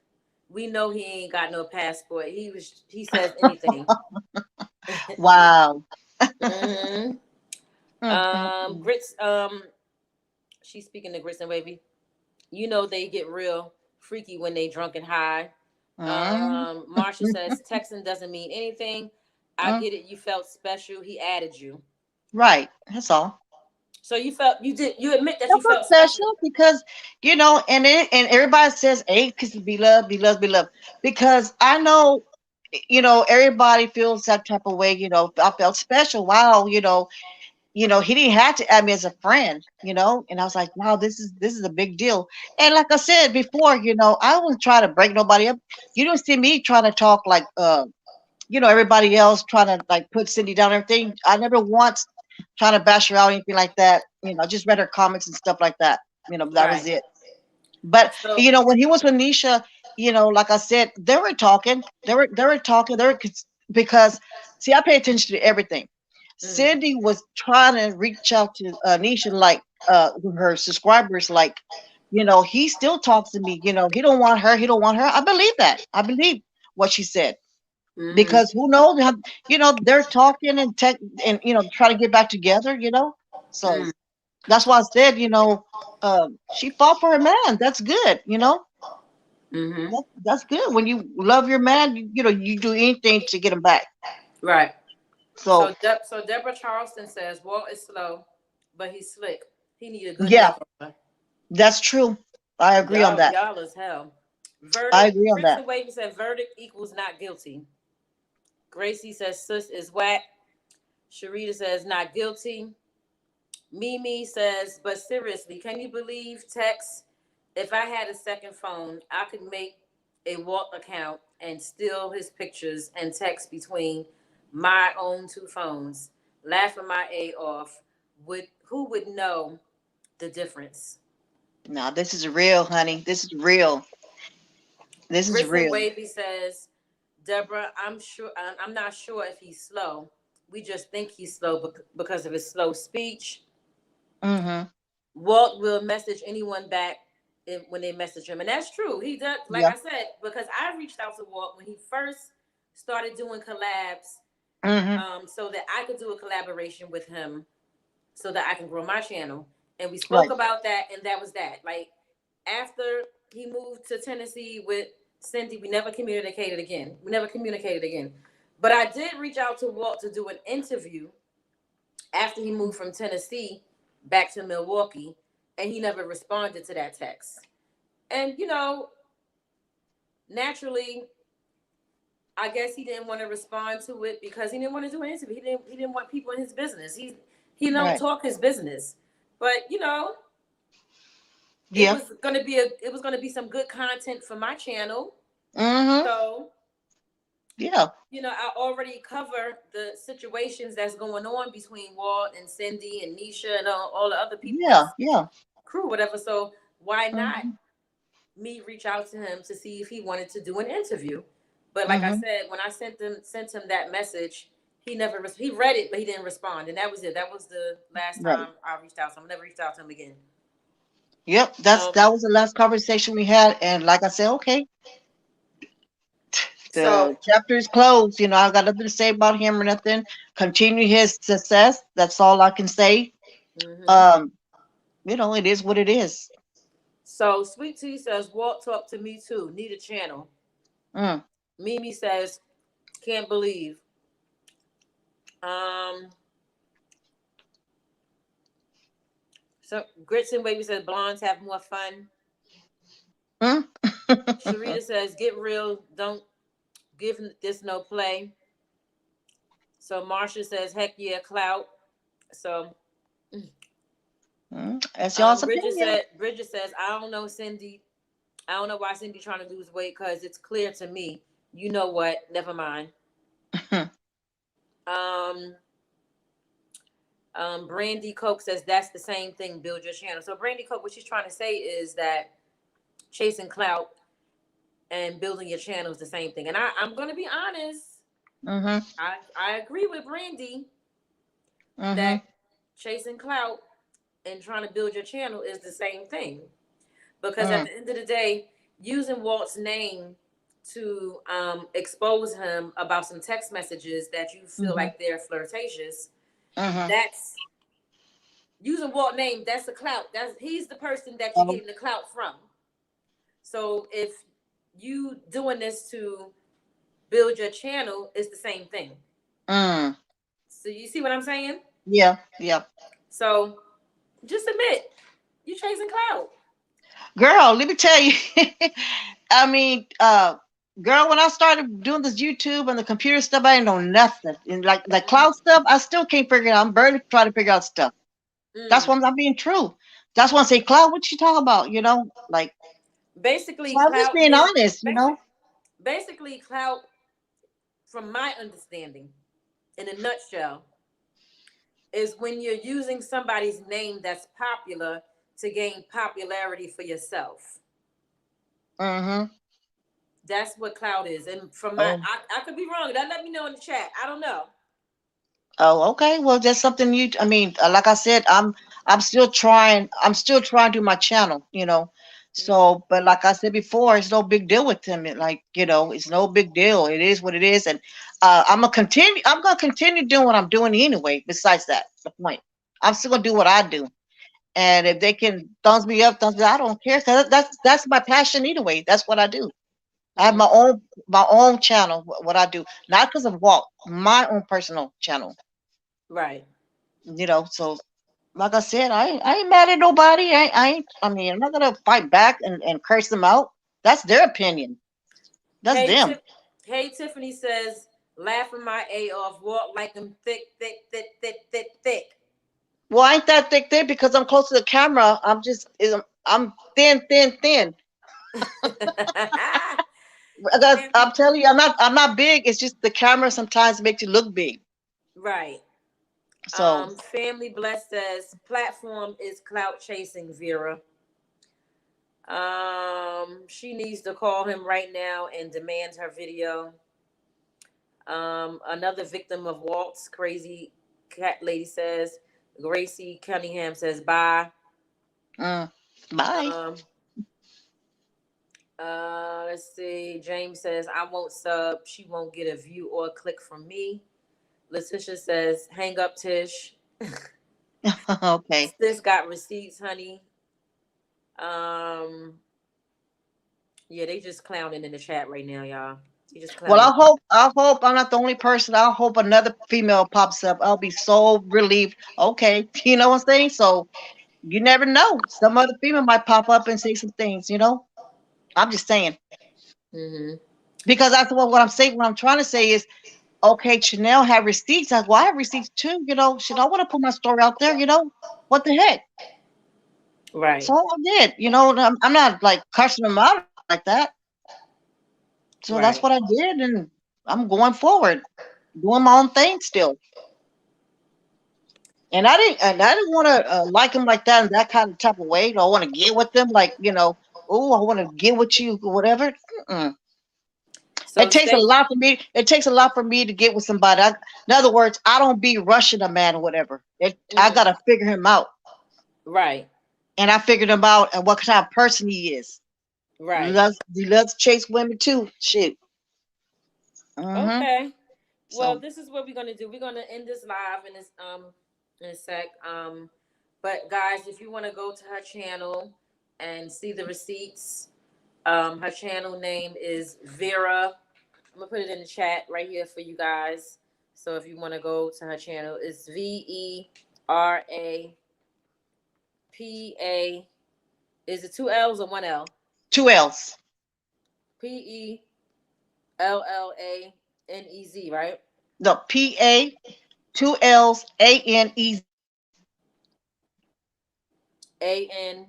S1: We know he ain't got no passport. He says anything."
S3: Wow.
S1: hmm
S3: Mm.
S1: Grits. She's speaking to Grits and Wavy. They get real freaky when they drunk and high.
S3: Mm.
S1: Marsha says texting doesn't mean anything. I
S3: Mm.
S1: get it. You felt special. He added you.
S3: Right. That's all.
S1: So you admit that you
S3: That's
S1: felt
S3: not
S1: special.
S3: special because and everybody says, "Hey, kiss be loved, be loved, be loved." Because I know, everybody feels that type of way. I felt special. Wow, he didn't have to add me as a friend. And I was like, wow, this is a big deal. And like I said before, I wasn't trying to break nobody up. You don't see me trying to talk like everybody else trying to like put Cindy down and everything. I never once trying to bash her out or anything like that. I just read her comments and stuff like that. That was
S1: Right.
S3: it. But
S1: So
S3: when he was with Nisha, like I said, they were talking. They were talking. Because see, I pay attention to everything.
S1: mm,
S3: Cindy was trying to reach out to Nisha, like her subscribers, like he still talks to me. He don't want her. He don't want her. I believe that. I believe what she said
S1: hmm
S3: because who knows? They're talking and and try to get back together. So
S1: mm.
S3: that's why I said, she fought for her man. That's good.
S1: Mm-hmm.
S3: That's good. When you love your man, you do anything to get him back.
S1: Right.
S3: So
S1: So Deborah Charleston says Walt is slow, but he's slick. He need a good
S3: yeah,
S1: makeover.
S3: that's true. I agree on that.
S1: Y'all as hell.
S3: I
S1: Verdict.
S3: agree on
S1: Grits
S3: that.
S1: and Wavy said verdict equals not guilty. Gracie says sis is whack. Sharita says not guilty. Mimi says, but seriously, can you believe text? If I had a second phone, I could make a Walt account and steal his pictures and text between my own two phones, laughing my A off. Would who would know the difference?
S3: No, this is real, honey. This is real. This is
S1: Grits and
S3: real.
S1: Wavy says, Deborah, I'm not sure if he's slow. We just think he's slow because of his slow speech.
S3: Mm-hmm.
S1: Walt will message anyone back when they message him, and that's true. He does, like
S3: Yeah.
S1: I said, because I reached out to Walt when he first started doing collabs,
S3: Mm-hmm.
S1: so that I could do a collaboration with him, so that I can grow my channel. And we spoke
S3: Right.
S1: about that, and that was that. Like after he moved to Tennessee with Cindy, we never communicated again. But I did reach out to Walt to do an interview after he moved from Tennessee back to Milwaukee, and he never responded to that text. And naturally, I guess he didn't want to respond to it because he didn't want to do an interview. He didn't want people in his business. He don't
S3: Right.
S1: talk his business. But
S3: Yeah.
S1: it was gonna be some good content for my channel.
S3: Mm-hmm.
S1: So
S3: Yeah.
S1: I already cover the situations that's going on between Walt and Cindy and Nisha and all the other people in
S3: Yeah.
S1: his
S3: Yeah.
S1: crew, whatever. So why not
S3: Mm-hmm.
S1: me reach out to him to see if he wanted to do an interview? But like I
S3: Mm-hmm.
S1: said, when I sent him that message, he read it, but he didn't respond, and that was it. That was the last
S3: Right.
S1: time I reached out to him. I never reached out to him again.
S3: Yep.
S1: Um,
S3: That was the last conversation we had, and like I said, okay,
S1: so
S3: the chapter is closed. I got nothing to say about him or nothing. Continue his success. That's all I can say.
S1: mhm.
S3: Um, it is what it is.
S1: So Sweet Tea says Walt talked to me too. Need a channel.
S3: Mm.
S1: Mimi says can't believe. Um, so Grits and Baby says blondes have more fun.
S3: Mm.
S1: Sharita says get real. Don't give this no play. So Marsha says heck yeah, clout. So
S3: Mm. That's y'all's opinion.
S1: Bridget says I don't know Cindy. I don't know why Cindy trying to lose weight because it's clear to me. You know what? Never mind. Um, Brandy Coke says that's the same thing. Build your channel. So Brandy Coke, what she's trying to say is that chasing clout and building your channel is the same thing. And I'm gonna be honest.
S3: Mm-hmm.
S1: I agree with Brandy
S3: Mm-hmm.
S1: that chasing clout and trying to build your channel is the same thing. Because at
S3: Mm.
S1: the end of the day, using Walt's name to expose him about some text messages that you feel
S3: Mm-hmm.
S1: like they're flirtatious,
S3: Mm-hmm.
S1: that's using Walt's name. That's a clout. He's the person that you're
S3: Um,
S1: getting the clout from. So if you doing this to build your channel, it's the same thing.
S3: mm.
S1: So you see what I'm saying?
S3: Yeah. Yeah.
S1: So just admit you chasing clout.
S3: Girl, let me tell you. I mean, girl, when I started doing this YouTube and the computer stuff, I didn't know nothing. And like cloud stuff, I still can't figure it out. I'm barely trying to figure out stuff. That's
S1: Mm.
S3: why I'm being true. That's why I say, Cloud, what you talking about? Like,
S1: Basically,
S3: so I'm just
S1: clout
S3: being
S1: is
S3: honest.
S1: basically clout. From my understanding, in a nutshell, is when you're using somebody's name that's popular to gain popularity for yourself.
S3: Mm-hmm.
S1: That's what clout is. And from
S3: Oh,
S1: I could be wrong. That let me know in the chat. I don't know.
S3: oh, okay. Well, that's something I mean, like I said, I'm still trying. I'm still trying to do my channel.
S1: Mm.
S3: So, but like I said before, it's no big deal with him. It's no big deal. It is what it is, and I'm gonna continue. I'm gonna continue doing what I'm doing anyway. Besides that, the point, I'm still gonna do what I do. And if they can thumbs me up, thumbs me down, I don't care because that's my passion anyway. That's what I do. I have
S1: Mhm.
S3: my own channel. What I do, not because of Walt, my own personal channel.
S1: Right.
S3: So like I said, I ain't mad at nobody. I mean, I'm not gonna fight back and curse them out. That's their opinion. That's
S1: Hey,
S3: them.
S1: Hey, Tiffany says, laughing my A off. Walk like them thick, thick, thick, thick, thick, thick.
S3: Well, I ain't that thick because I'm close to the camera. I'm thin, thin, thin. I'm telling you, I'm not big. It's just the camera sometimes makes you look big.
S1: Right.
S3: So
S1: Family Blessed says, platform is clout chasing, Vera. She needs to call him right now and demand her video. Another victim of Walt's crazy cat lady says, Gracie Cunningham says, bye.
S3: bye.
S1: Um, let's see. James says, I won't sub. She won't get a view or a click from me. Letitia says, hang up, Tish.
S3: Okay.
S1: Sis got receipts, honey. Um, yeah, they just clowning in the chat right now, y'all. They just
S3: Well,
S1: clowning.
S3: I hope I'm not the only person. I hope another female pops up. I'll be so relieved. Okay, you know what I'm saying? So you never know. Some other female might pop up and say some things. I'm just saying.
S1: Mm-hmm.
S3: Because that's what I'm saying. What I'm trying to say is, okay, Chanel had receipts. I have receipts too. Chanel want to put my story out there. What the heck?
S1: Right.
S3: So I did. And I'm not like cursing them out like that. So that's
S1: Right.
S3: what I did, and I'm going forward, doing my own thing still. And I didn't want to like them like that in that kind of type of way. I want to get with them like oh, I want to get with you or whatever. Mm-mm.
S1: So stay.
S3: It takes a lot for me to get with somebody. In other words, I don't be rushing a man or whatever. I
S1: Mhm.
S3: gotta figure him out,
S1: Right.
S3: and I figured him out and what kind of person he is.
S1: Right.
S3: He loves to chase women too. Shit. Hmm.
S1: Okay. Well,
S3: So
S1: this is what we're gonna do. We're gonna end this live in a sec. But guys, if you want to go to her channel and see the receipts, her channel name is Vera. I'm gonna put it in the chat right here for you guys. So if you want to go to her channel, it's VERAPA. Is it two L's or one L?
S3: two L's.
S1: PELLANEZ, right?
S3: No, PA, two L's, ANEZ.
S1: AN.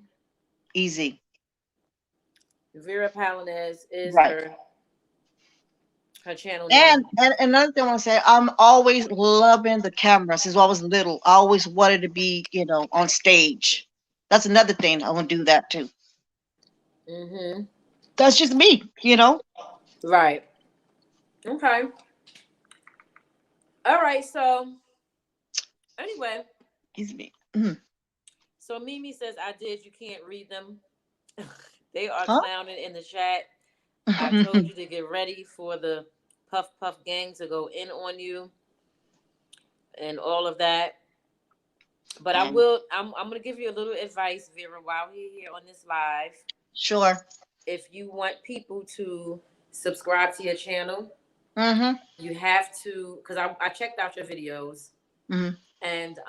S3: Easy.
S1: Vera Palinez is
S3: Right.
S1: her channel name.
S3: And another thing I want to say, I'm always loving the camera since I was little. I always wanted to be, on stage. That's another thing. I want to do that too.
S1: Mm-hmm.
S3: That's just me.
S1: Right. Okay. All right. So anyway,
S3: It's me. Mhm.
S1: so Mimi says I did. You can't read them. They are
S3: Huh?
S1: clowning in the chat. I told you to get ready for the Puff Puff gang to go in on you and all of that. But I
S3: And
S1: will. I'm gonna give you a little advice, Vera, while we're here on this live.
S3: sure.
S1: If you want people to subscribe to your channel,
S3: Mm-hmm.
S1: you have to, because I checked out your videos,
S3: Mm-hmm.
S1: and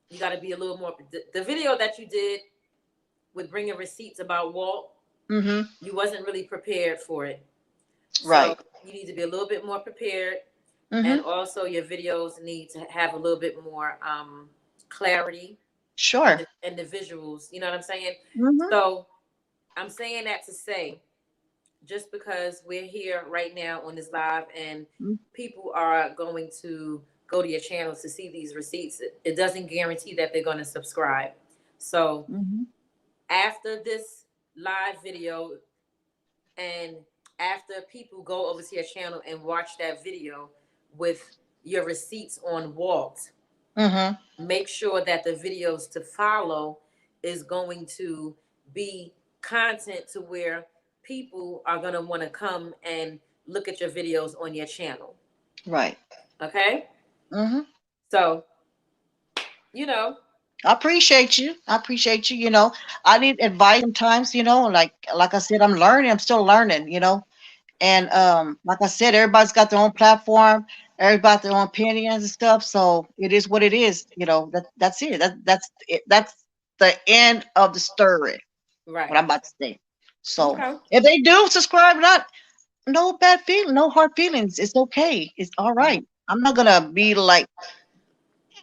S1: you got to be a little more. The video that you did with bringing receipts about Walt,
S3: Mm-hmm.
S1: you wasn't really prepared for it. So
S3: Right.
S1: you need to be a little bit more prepared, and
S3: Mm-hmm.
S1: also your videos need to have a little bit more clarity
S3: Sure.
S1: and the visuals. You know what I'm saying?
S3: Mm-hmm.
S1: So I'm saying that to say, just because we're here right now on this live and people are going to go to your channel to see these receipts, it doesn't guarantee that they're going to subscribe. So
S3: Mm-hmm.
S1: after this live video and after people go over to your channel and watch that video with your receipts on Walt,
S3: Mm-hmm.
S1: make sure that the videos to follow is going to be content to where people are going to want to come and look at your videos on your channel.
S3: Right.
S1: Okay?
S3: Mm-hmm.
S1: So, you know,
S3: I appreciate you. I appreciate you. You know, I need advice sometimes. You know, like I said, I'm learning. I'm still learning. You know, and like I said, everybody's got their own platform. Everybody their own opinions and stuff. So it is what it is. You know, that's it. That's it. That's the end of the story. What
S1: Right.
S3: I'm about to say. So
S1: Okay.
S3: if they do subscribe, not no bad feeling, no hard feelings. It's okay. It's all
S1: Mm-hmm.
S3: right. I'm not gonna be like,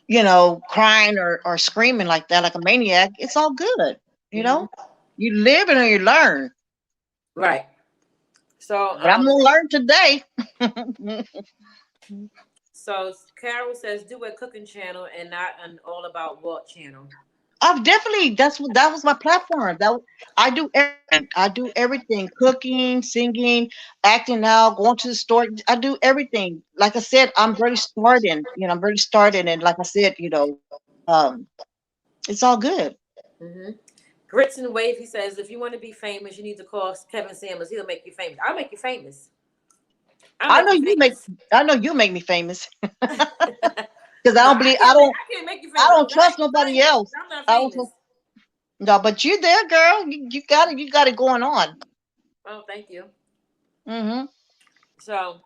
S3: you know, crying or screaming like that, like a maniac. It's all good. You
S1: Mm-hmm.
S3: know, you live and you learn.
S1: Right. So
S3: But I'm gonna learn today.
S1: so Carol says do a cooking channel and not an all about Walt channel.
S3: I've definitely that was my platform. I do everything. I do everything: cooking, singing, acting out, going to the store. I do everything. Like I said, I'm very starting. You know, I'm very starting, and like I said, you know, um, it's all good.
S1: Mm-hmm. Grits and Wave, he says, if you want to be famous, you need to call Kevin Samuels. He'll make you famous. I'll make you famous. I'll
S3: I
S1: make
S3: know
S1: you
S3: you make.
S1: famous.
S3: I know you make me famous because I
S1: No,
S3: don't believe. I don't.
S1: I can't make you
S3: I
S1: famous
S3: don't
S1: because
S3: trust nobody else.
S1: I'm not
S3: I don't
S1: famous.
S3: trust. No, but you there, girl. You got it. You got it going on.
S1: Oh, thank you.
S3: Hmm.
S1: So,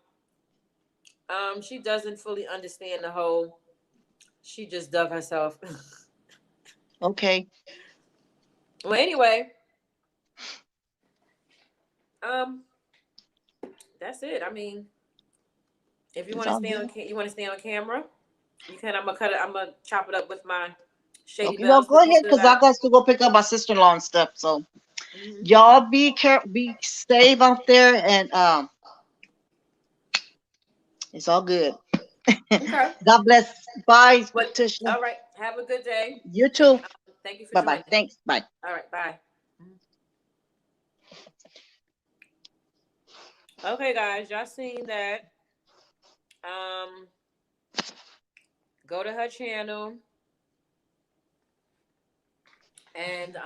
S1: she doesn't fully understand the whole. She just dug herself.
S3: Okay.
S1: Well, anyway, um, that's it. I mean, if you
S3: It's
S1: want to
S3: all
S1: stay on,
S3: good.
S1: you want to stay on camera, you can. I'm gonna cut it. I'm gonna chop it up with my Shady
S3: Okay. Well,
S1: Bells
S3: go
S1: looking
S3: ahead
S1: good
S3: because I
S1: out.
S3: got to go pick up my sister-in-law and stuff. So
S1: Hmm.
S3: y'all be careful, be safe out there, and it's all good.
S1: Okay.
S3: God bless. Bye,
S1: But
S3: Tisha.
S1: all right. Have a good day.
S3: You too.
S1: Thank you for
S3: Bye bye.
S1: joining.
S3: Thanks. Bye.
S1: All right. Bye. Okay, guys. Y'all seen that? Um, go to her channel and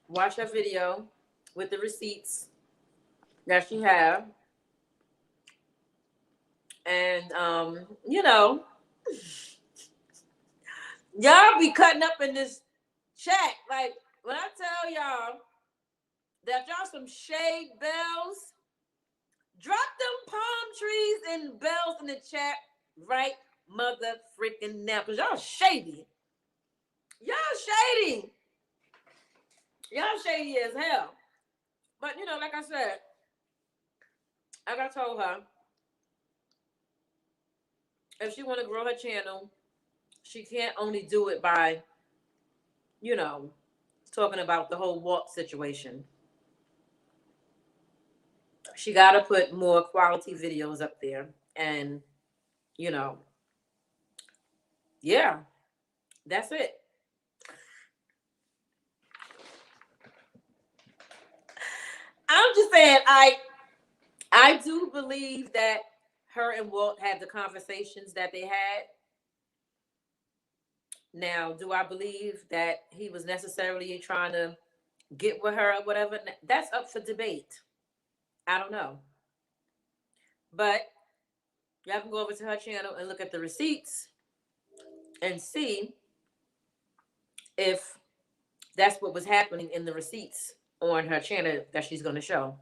S1: watch her video with the receipts that she have. And y'all be cutting up in this chat. Like when I tell y'all that y'all some shade bells, drop them palm trees and bells in the chat right mother freaking now. Cause y'all shady. Y'all shady. Y'all shady as hell. But like I said, like I told her, if she want to grow her channel, she can't only do it by, you know, talking about the whole Walt situation. She got to put more quality videos up there. And, you know, yeah, that's it. I'm just saying, I do believe that her and Walt had the conversations that they had. Now, do I believe that he was necessarily trying to get with her or whatever? That's up for debate. I don't know. But y'all can go over to her channel and look at the receipts and see if that's what was happening in the receipts on her channel that she's going to show.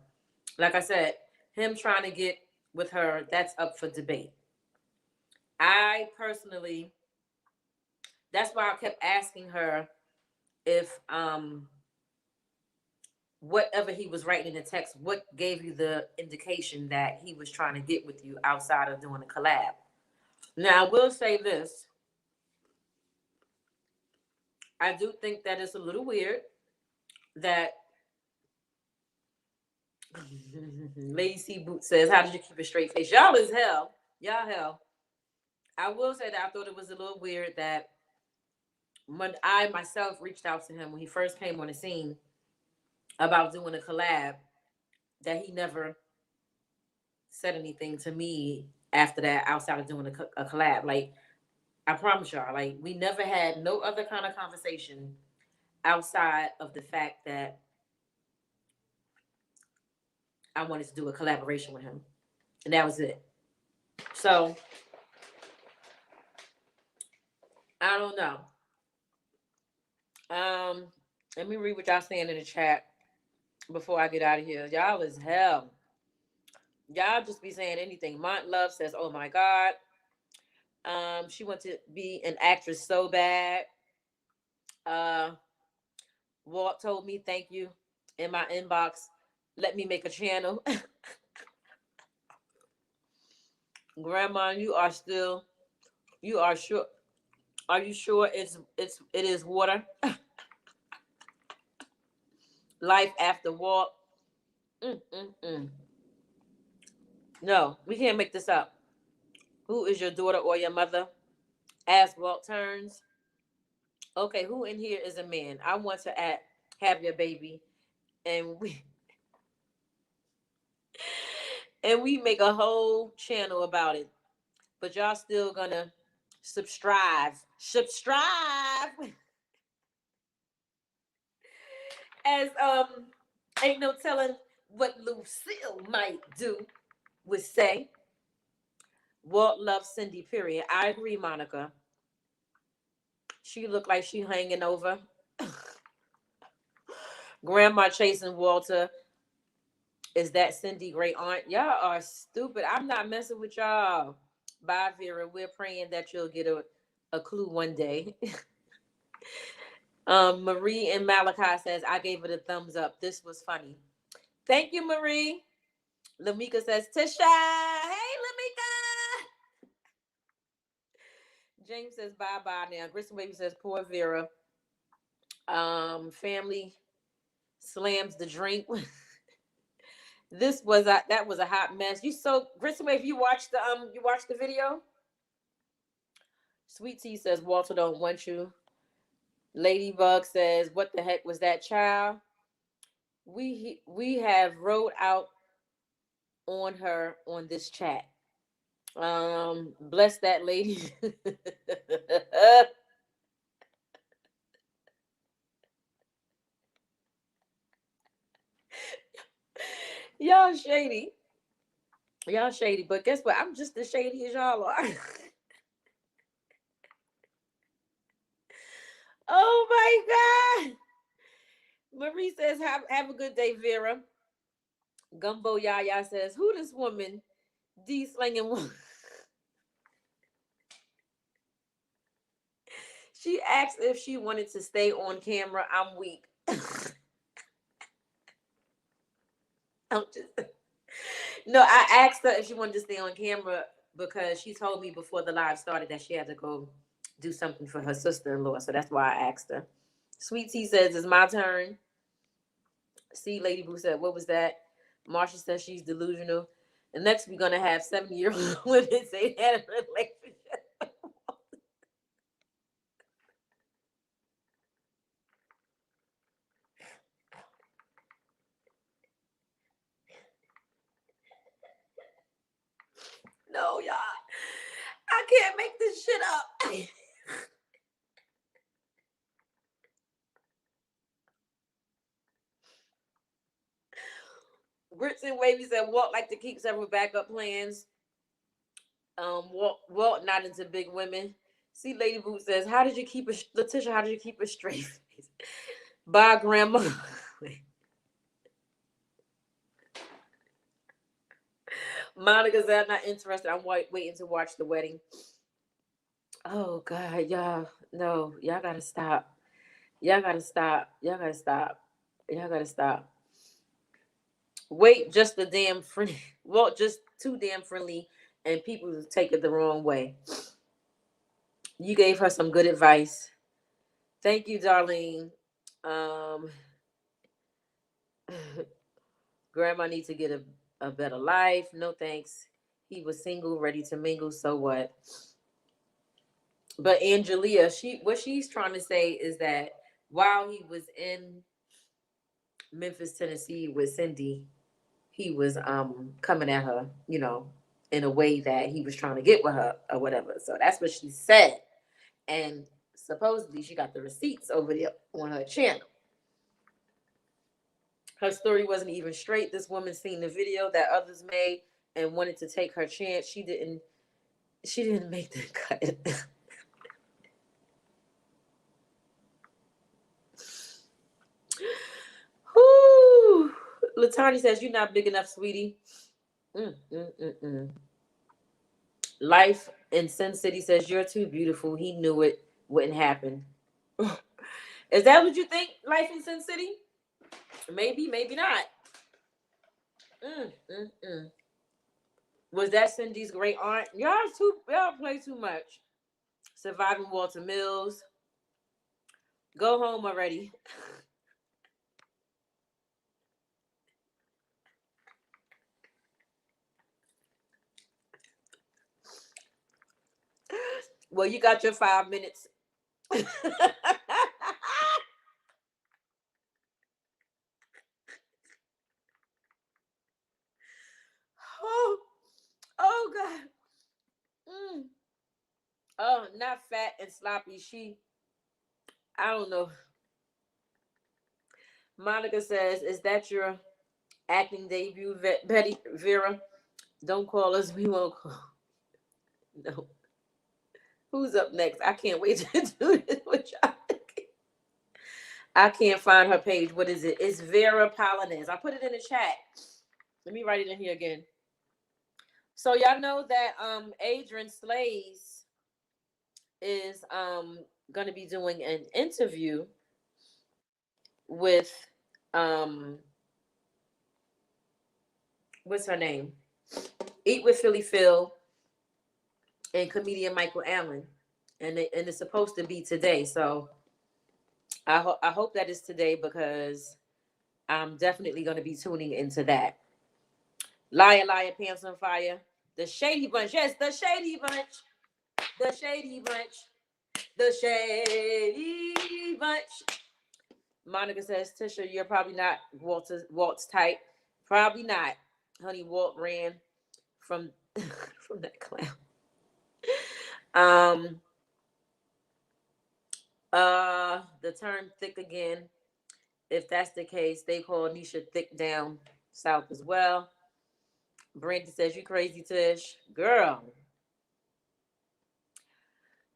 S1: Like I said, him trying to get with her, that's up for debate. I personally, that's why I kept asking her if whatever he was writing in the text, what gave you the indication that he was trying to get with you outside of doing a collab? Now, I will say this. I do think that it's a little weird that Lazy Boot says, how did you keep a straight face? Y'all is hell. Y'all hell. I will say that I thought it was a little weird that when I myself reached out to him when he first came on the scene about doing a collab, that he never said anything to me after that outside of doing a collab. Like, I promise y'all, like, we never had no other kind of conversation outside of the fact that I wanted to do a collaboration with him. And that was it. So, I don't know. Um, Let me read what y'all saying in the chat before I get out of here. Y'all is hell. Y'all just be saying anything. Mont Love says, "Oh my God." She wants to be an actress so bad. Uh, Walt told me thank you in my inbox. Let me make a channel. Grandma, you are sure. Are you sure it is water? Life after Walt. Mm, mm, mm. No, we can't make this up. Who is your daughter or your mother? As Walt turns. Okay, who in here is a man? I want to have your baby, and we make a whole channel about it. But y'all still gonna subscribe, as ain't no telling what Lucille might do. Would say Walt loves Cindy. Period. I agree, Monica. She looked like she hanging over. Grandma chasing Walter. Is that Cindy great aunt? Y'all are stupid. I'm not messing with y'all. Bye, Vera. We're praying that you'll get a clue one day. Marie and Malachi says, I gave it a thumbs up. This was funny. Thank you, Marie. Lamika says, Tisha. Hey, Lamika. James says, bye-bye now. Grissom Baby says, poor Vera. Family slams the drink. That was a hot mess. Grissom Baby, you watched the video? Sweet Tea says, Walter don't want you. Ladybug says, what the heck was that, child? We have wrote out on her on this chat. Bless that lady. Y'all shady. Y'all shady, but guess what? I'm just as shady as y'all are. Oh my God. Marie says, have a good day, Vera. Gumbo Yaya says, who this woman? D slinging woman. She asked if she wanted to stay on camera. I'm weak. I'm just No, I asked her if she wanted to stay on camera because she told me before the live started that she had to go do something for her sister-in-law. So that's why I asked her. Sweet Tea says, it's my turn. See, Lady Boo said, what was that? Marsha says she's delusional. And next we're going to have 70-year-old women say they had a relationship. No, y'all. I can't make this shit up. Grits and Wavy said Walt like to keep several backup plans. Walt not into big women. See, Lady Boot says, how did you keep a Letitia? How did you keep a straight face? Bye, Grandma. Monica said, I'm not interested. I'm waiting to watch the wedding. Oh God, y'all, no, y'all gotta stop. Y'all gotta stop. Y'all gotta stop. Y'all gotta stop. Wait, just the damn friend. Well, just too damn friendly, and people take it the wrong way. You gave her some good advice. Thank you, Darlene. Um, Grandma needs to get a better life. No thanks. He was single, ready to mingle. So what? But Angelia, what she's trying to say is that while he was in Memphis, Tennessee with Cindy, he was coming at her, in a way that he was trying to get with her or whatever. So that's what she said. And supposedly she got the receipts over there on her channel. Her story wasn't even straight. This woman seen the video that others made and wanted to take her chance. She didn't make the cut. Latanya says, you're not big enough, sweetie. Mm, mm, mm, mm. Life in Sin City says, you're too beautiful. He knew it wouldn't happen. Is that what you think, Life in Sin City? Maybe, maybe not. Mm, mm, mm. Was that Cindy's great aunt? Y'all play too much. Surviving Walter Mills. Go home already. Well, you got your 5 minutes. oh, oh God. Mm. Oh, not fat and sloppy. I don't know. Monica says, is that your acting debut, Betty Vera? Don't call us. We won't call. No. Who's up next? I can't wait to do this with y'all. I can't find her page. What is it? It's Vera Polonez. I put it in the chat. Let me write it in here again. So y'all know that Adrian Slays is gonna be doing an interview with what's her name? Eat with Philly Phil and comedian Michael Allen. And it's supposed to be today. So I hope that is today because I'm definitely gonna be tuning into that. Liar, liar, pants on fire. The Shady Bunch. Yes, the Shady Bunch. The Shady Bunch. The Shady Bunch. Monica says, Tisha, you're probably not Walt's type. Probably not. Honey, Walt ran from from that clown. The term thick again. If that's the case, they call Nisha thick down south as well. Brandy says, you crazy, Tish. Girl.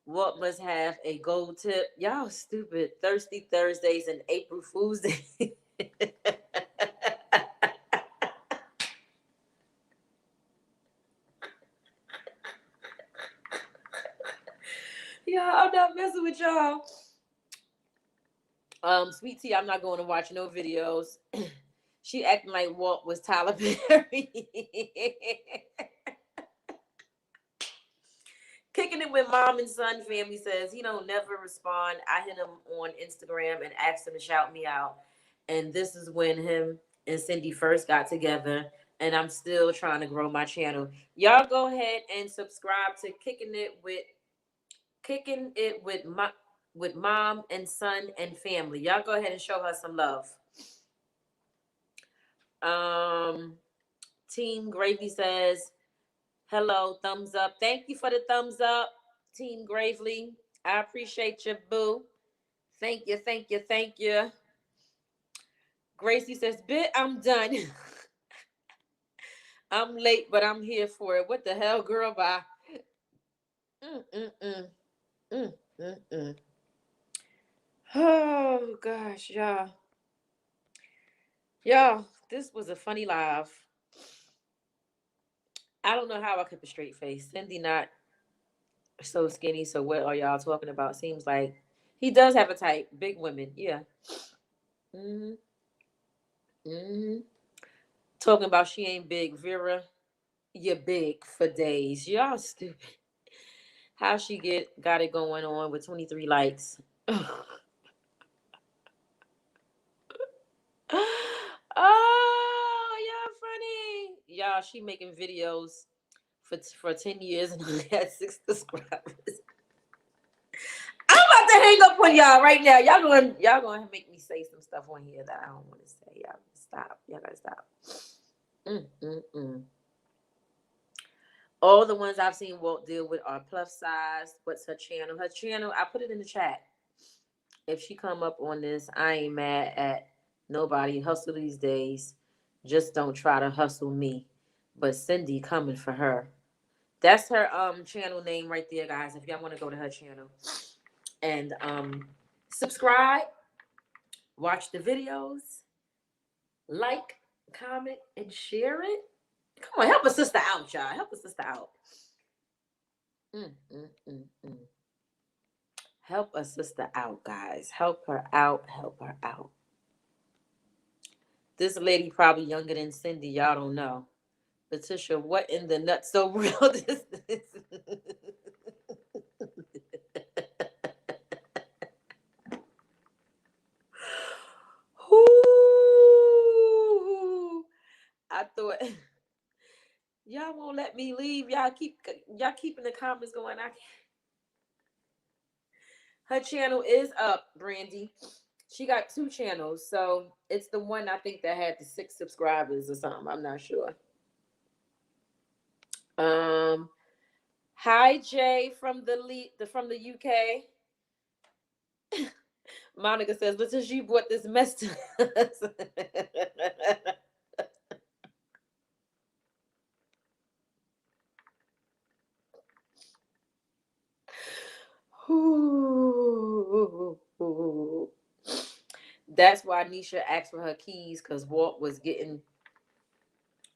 S1: What must have a gold tip? Y'all stupid. Thirsty Thursdays and April Fool's Day. Yeah, I'm not messing with y'all. Sweet Tea, I'm not going to watch no videos. She acting like Walt was Tyler Perry. Kicking it with mom and son family says he don't never respond. I hit him on Instagram and asked him to shout me out. And this is when him and Cindy first got together. And I'm still trying to grow my channel. Y'all go ahead and subscribe to Kicking It with mom and son and family. Y'all go ahead and show her some love. Team Gravely says, hello, thumbs up. Thank you for the thumbs up, Team Gravely. I appreciate you, boo. Thank you, thank you, thank you. Gracie says, bit, I'm done. I'm late, but I'm here for it. What the hell, girl? Bye. Oh, gosh, y'all. Y'all, this was a funny live. I don't know how I kept a straight face. Cindy not so skinny, so what are y'all talking about? Seems like he does have a type. Big women, yeah. Mm-hmm. Mm-hmm. Talking about she ain't big. Vera, you're big for days. Y'all stupid. How she got it going on with 23 likes. Oh, y'all funny. Y'all, she making videos for 10 years and only had 6 subscribers. I'm about to hang up on y'all right now. Y'all gonna make me say some stuff on here that I don't want to say. Y'all stop. Y'all gotta stop. All the ones I've seen Walt deal with are plus size. What's her channel? Her channel, I put it in the chat. If she come up on this, I ain't mad at nobody. Hustle these days. Just don't try to hustle me. But Cindy coming for her. That's her channel name right there, guys. If y'all want to go to her channel and subscribe, watch the videos, like, comment, and share it. Come on, help a sister out, y'all. Help a sister out. Mm, mm, mm, mm. Help a sister out, guys. Help her out. Help her out. This lady probably younger than Cindy. Y'all don't know. Letitia, what in the nuts so real this is? Ooh, I thought y'all won't let me leave. Y'all keeping the comments going. Her channel is up, Brandy. She got 2 channels, so it's the one I think that had the 6 subscribers or something. I'm not sure. Hi Jay from the UK. Monica says, "Listen, she brought this mess to us." That's why Nisha asked for her keys, because Walt was getting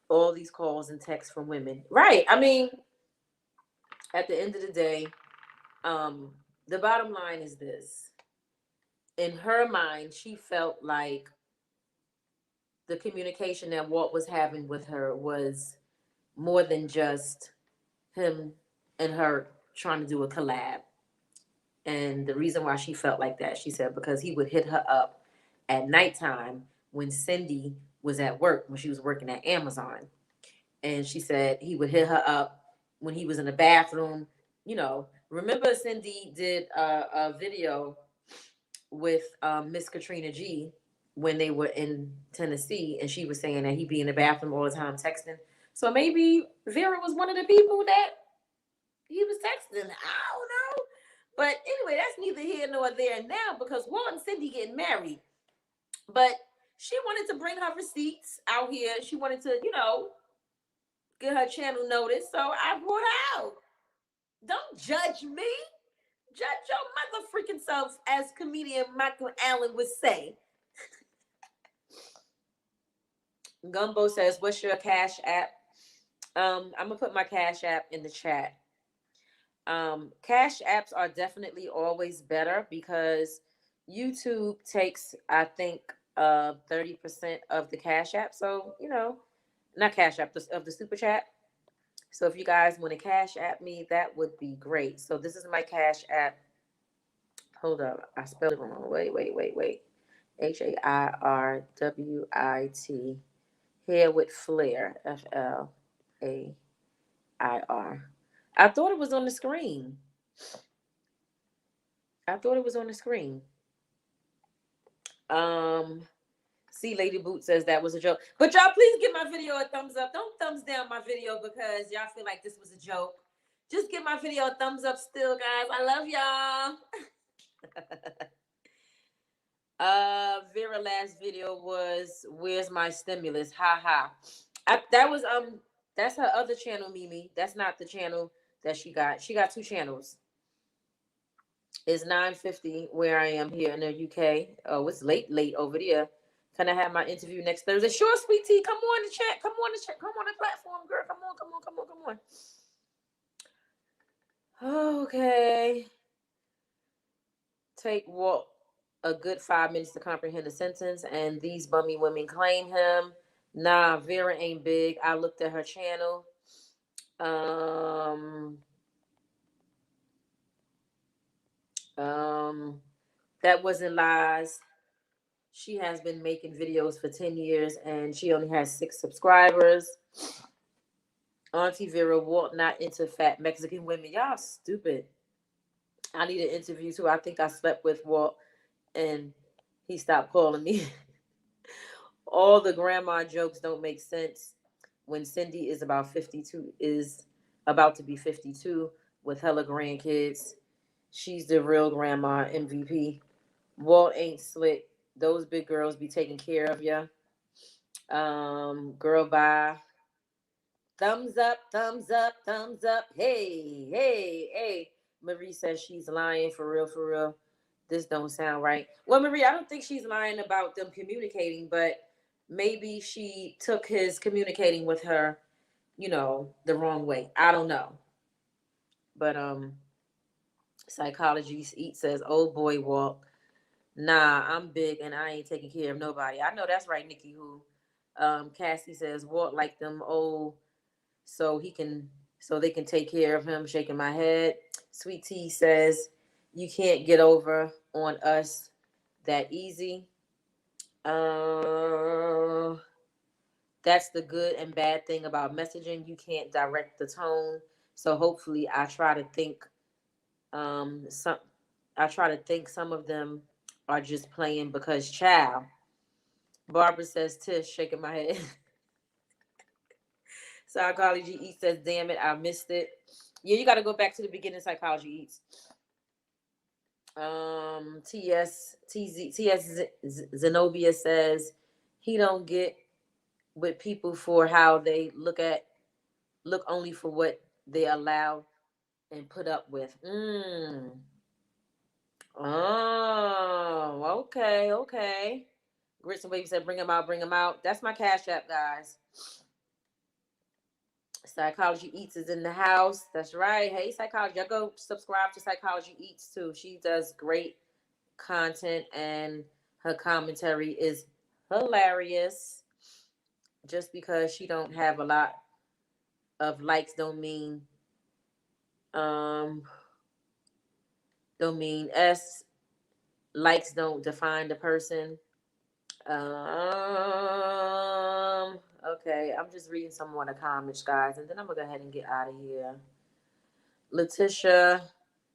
S1: all these calls and texts from women. Right. I mean, at the end of the day, the bottom line is this. In her mind, she felt like the communication that Walt was having with her was more than just him and her trying to do a collab. And the reason why she felt like that, she said, because he would hit her up at nighttime when Cindy was at work, when she was working at Amazon. And she said he would hit her up when he was in the bathroom. You know, remember Cindy did a video with Miss Katrina G when they were in Tennessee, and she was saying that he'd be in the bathroom all the time texting. So maybe Vera was one of the people that he was texting. I don't know. But anyway, that's neither here nor there now, because Walt and Cindy getting married. But she wanted to bring her receipts out here. She wanted to, get her channel notice. So I brought her out. Don't judge me. Judge your mother freaking self, as comedian Michael Allen would say. Gumbo says, "What's your Cash App?" I'm gonna put my Cash App in the chat. Cash apps are definitely always better because YouTube takes, I think, 30% of the Cash App. So not Cash App, of the Super Chat. So if you guys want to Cash App me, that would be great. So this is my Cash App. Hold up, I spelled it wrong. Wait. HAIRWIT. Here with Flair. FLAIR. I thought it was on the screen. See, Lady Boot says that was a joke. But y'all, please give my video a thumbs up. Don't thumbs down my video because y'all feel like this was a joke. Just give my video a thumbs up still, guys. I love y'all. Vera last video was "Where's my stimulus?" Ha ha. That's her other channel, Mimi. That's not the channel that she got. She got 2 channels. It's 9:50 where I am here in the UK. Oh, it's late over there. Can I have my interview next Thursday? Sure, sweet tea. Come on the chat. Come on the chat. Come on the platform, girl. Come on. Okay. Take Walt a good 5 minutes to comprehend the sentence, and these bummy women claim him. Nah, Vera ain't big. I looked at her channel. That wasn't lies. She has been making videos for 10 years and she only has 6 subscribers. Auntie Vera, Walt not into fat Mexican women. Y'all stupid. I need an interview too. I think I slept with Walt and he stopped calling me. All the grandma jokes don't make sense when Cindy is about to be 52 with hella grandkids. She's the real grandma MVP. Walt ain't slick. Those big girls be taking care of ya. Girl, bye. Thumbs up. Hey. Marie says she's lying for real. This don't sound right. Well, Marie, I don't think she's lying about them communicating, but maybe she took his communicating with her, the wrong way. I don't know. But Psychology Eat says, "Oh boy, Walt. Nah, I'm big and I ain't taking care of nobody." I know that's right, Nikki. Who? Cassie says, "Walt like them old, so he can, so they can take care of him." Shaking my head. Sweet Tea says, "You can't get over on us that easy." Uh, that's the good and bad thing about messaging. You can't direct the tone. So hopefully, some I try to think some of them are just playing because child. Barbara says, Tish, shaking my head. Psychology Eats says, damn it, I missed it. Yeah, you got to go back to the beginning. Psychology Eats. Zenobia says he don't get with people for how they look only for what they allow and put up with. Oh, okay, okay. Grits and Wavy said, bring him out, bring him out. That's my Cash App, guys. Psychology Eats is in the house. That's right. Hey, Psychology. Y'all go subscribe to Psychology Eats too. She does great content and her commentary is hilarious. Just because she don't have a lot of likes um don't mean s likes don't define the person. Okay, I'm just reading some more of the comments, guys, and then I'm gonna go ahead and get out of here. Letitia,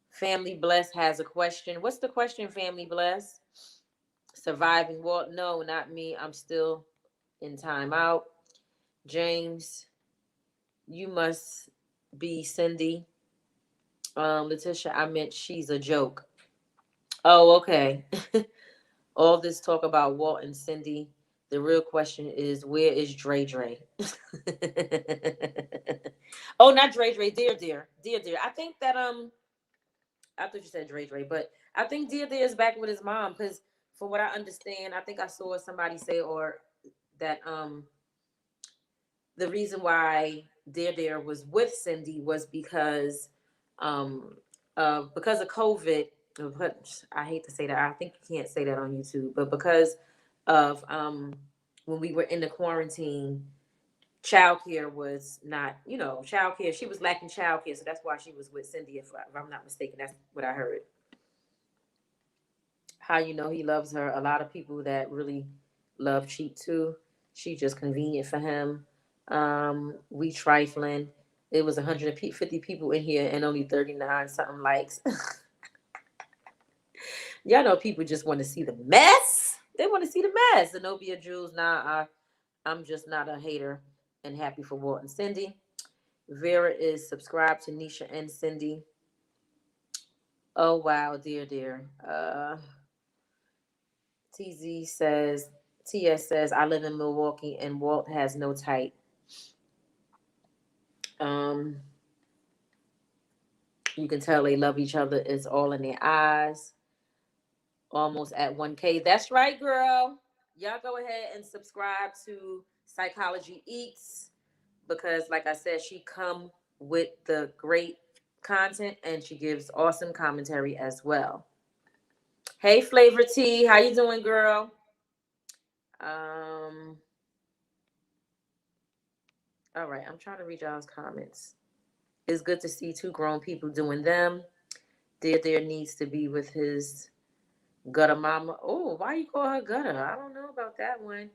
S1: Family Bless has a question. What's the question, Family Bless? Surviving Walt? No, not me. I'm still in timeout. James, you must be Cindy. Letitia, I meant she's a joke. Oh, okay. All this talk about Walt and Cindy. The real question is, where is Dre Dre? Oh, not Dre Dre, dear. I think that I thought you said Dre Dre, but I think Dear is back with his mom because from what I understand, I think I saw somebody say or that the reason why Dear was with Cindy was um because of COVID. I hate to say that. I think you can't say that on YouTube, but because of when we were in the quarantine, childcare was not, childcare. She was lacking childcare, so that's why she was with Cindy. If I'm not mistaken, that's what I heard. How you know he loves her? A lot of people that really love cheat too. She just convenient for him. We trifling. It was 150 people in here and only 39 something likes. Y'all know people just want to see the mess. They want to see the mess. Zenobia Jules, nah, I'm just not a hater and happy for Walt and Cindy. Vera is subscribed to Nisha and Cindy. Oh wow, dear. TZ says, TS says, I live in Milwaukee and Walt has no type. Um, you can tell they love each other. It's all in their eyes. Almost at 1K. That's right, girl. Y'all go ahead and subscribe to Psychology Eats because, like I said, she come with the great content and she gives awesome commentary as well. Hey, Flavor T, how you doing, girl? Um, all right, I'm trying to read y'all's comments. It's good to see two grown people doing them. There needs to be with his gutter mama. Oh, why you call her gutter? I don't know about that one.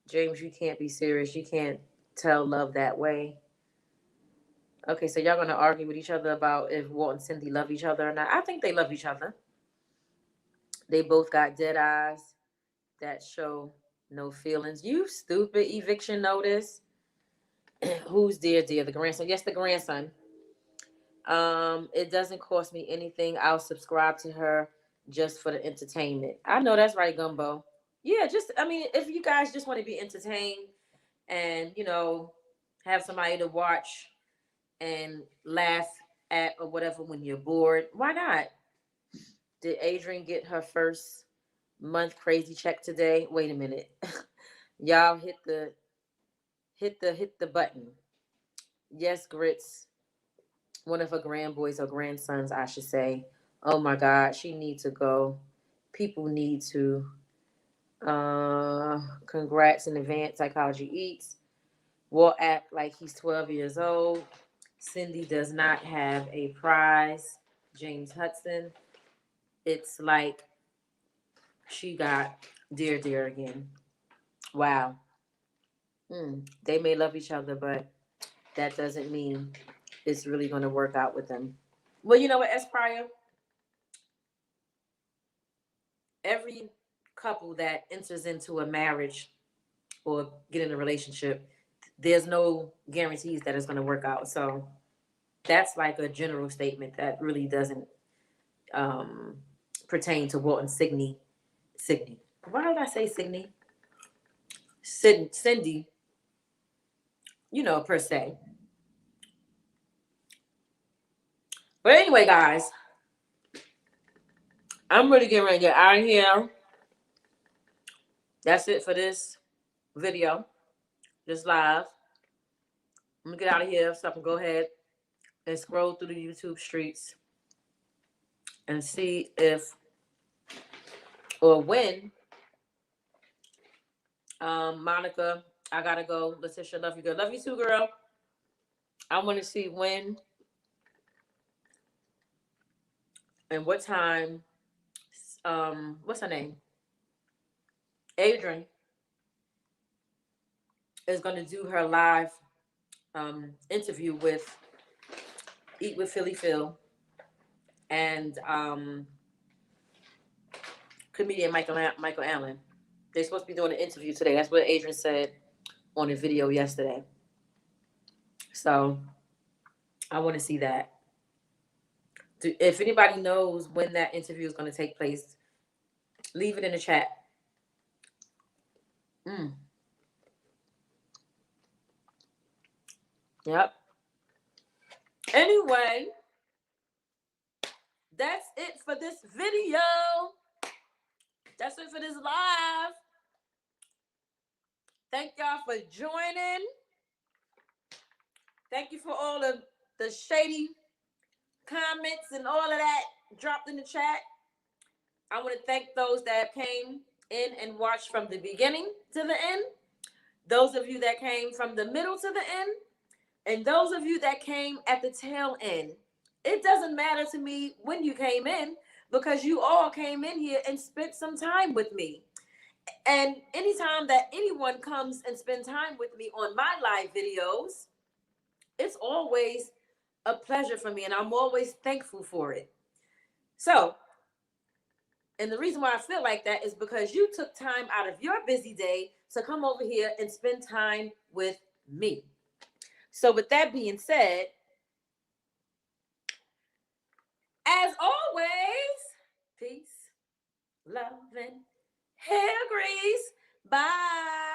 S1: James, you can't be serious. You can't tell love that way. Okay, so y'all gonna argue with each other about if Walt and Cindy love each other or not. I think they love each other. They both got dead eyes that show no feelings. You stupid eviction notice. Who's dear? The grandson? Yes, the grandson. It doesn't cost me anything. I'll subscribe to her just for the entertainment. I know that's right, Gumbo. Yeah, just I mean, if you guys just want to be entertained and have somebody to watch and laugh at or whatever when you're bored, why not? Did Adrian get her first month crazy check today? Wait a minute. Y'all hit the button. Yes, Grits, one of her grandboys or grandsons, I should say. Oh my God, she needs to go. People need to. Congrats in advance. Psychology Eats. Walt act like he's 12 years old. Cindy does not have a prize. James Hudson. It's like she got dear again. Wow. They may love each other, but that doesn't mean it's really going to work out with them. Well, you know what, S. Pryor? Every couple that enters into a marriage or get in a relationship, there's no guarantees that it's going to work out. So that's like a general statement that really doesn't um, pertain to Walt and Sydney. Sydney. Why did I say Sydney? Cindy, per se. But anyway, guys, I'm really getting ready to get out of here. That's it for this video, this live. I'm going to get out of here so I can go ahead and scroll through the YouTube streets and see if or when Monica, I gotta go. Letitia, love you, girl. Love you too, girl. I want to see when and what time. What's her name? Adrian is gonna do her live interview with Eat with Philly Phil and comedian Michael Allen. They're supposed to be doing an interview today. That's what Adrian said on a video yesterday. So I want to see that. If anybody knows when that interview is going to take place, leave it in the chat. Yep. Anyway, that's it for this video. That's it for this live. Thank y'all for joining. Thank you for all of the shady comments and all of that dropped in the chat. I want to thank those that came in and watched from the beginning to the end. Those of you that came from the middle to the end. And those of you that came at the tail end. It doesn't matter to me when you came in because you all came in here and spent some time with me. And anytime that anyone comes and spend time with me on my live videos, it's always a pleasure for me and I'm always thankful for it. So, and the reason why I feel like that is because you took time out of your busy day to come over here and spend time with me. So with that being said, as always, peace, love, and hair grease. Bye.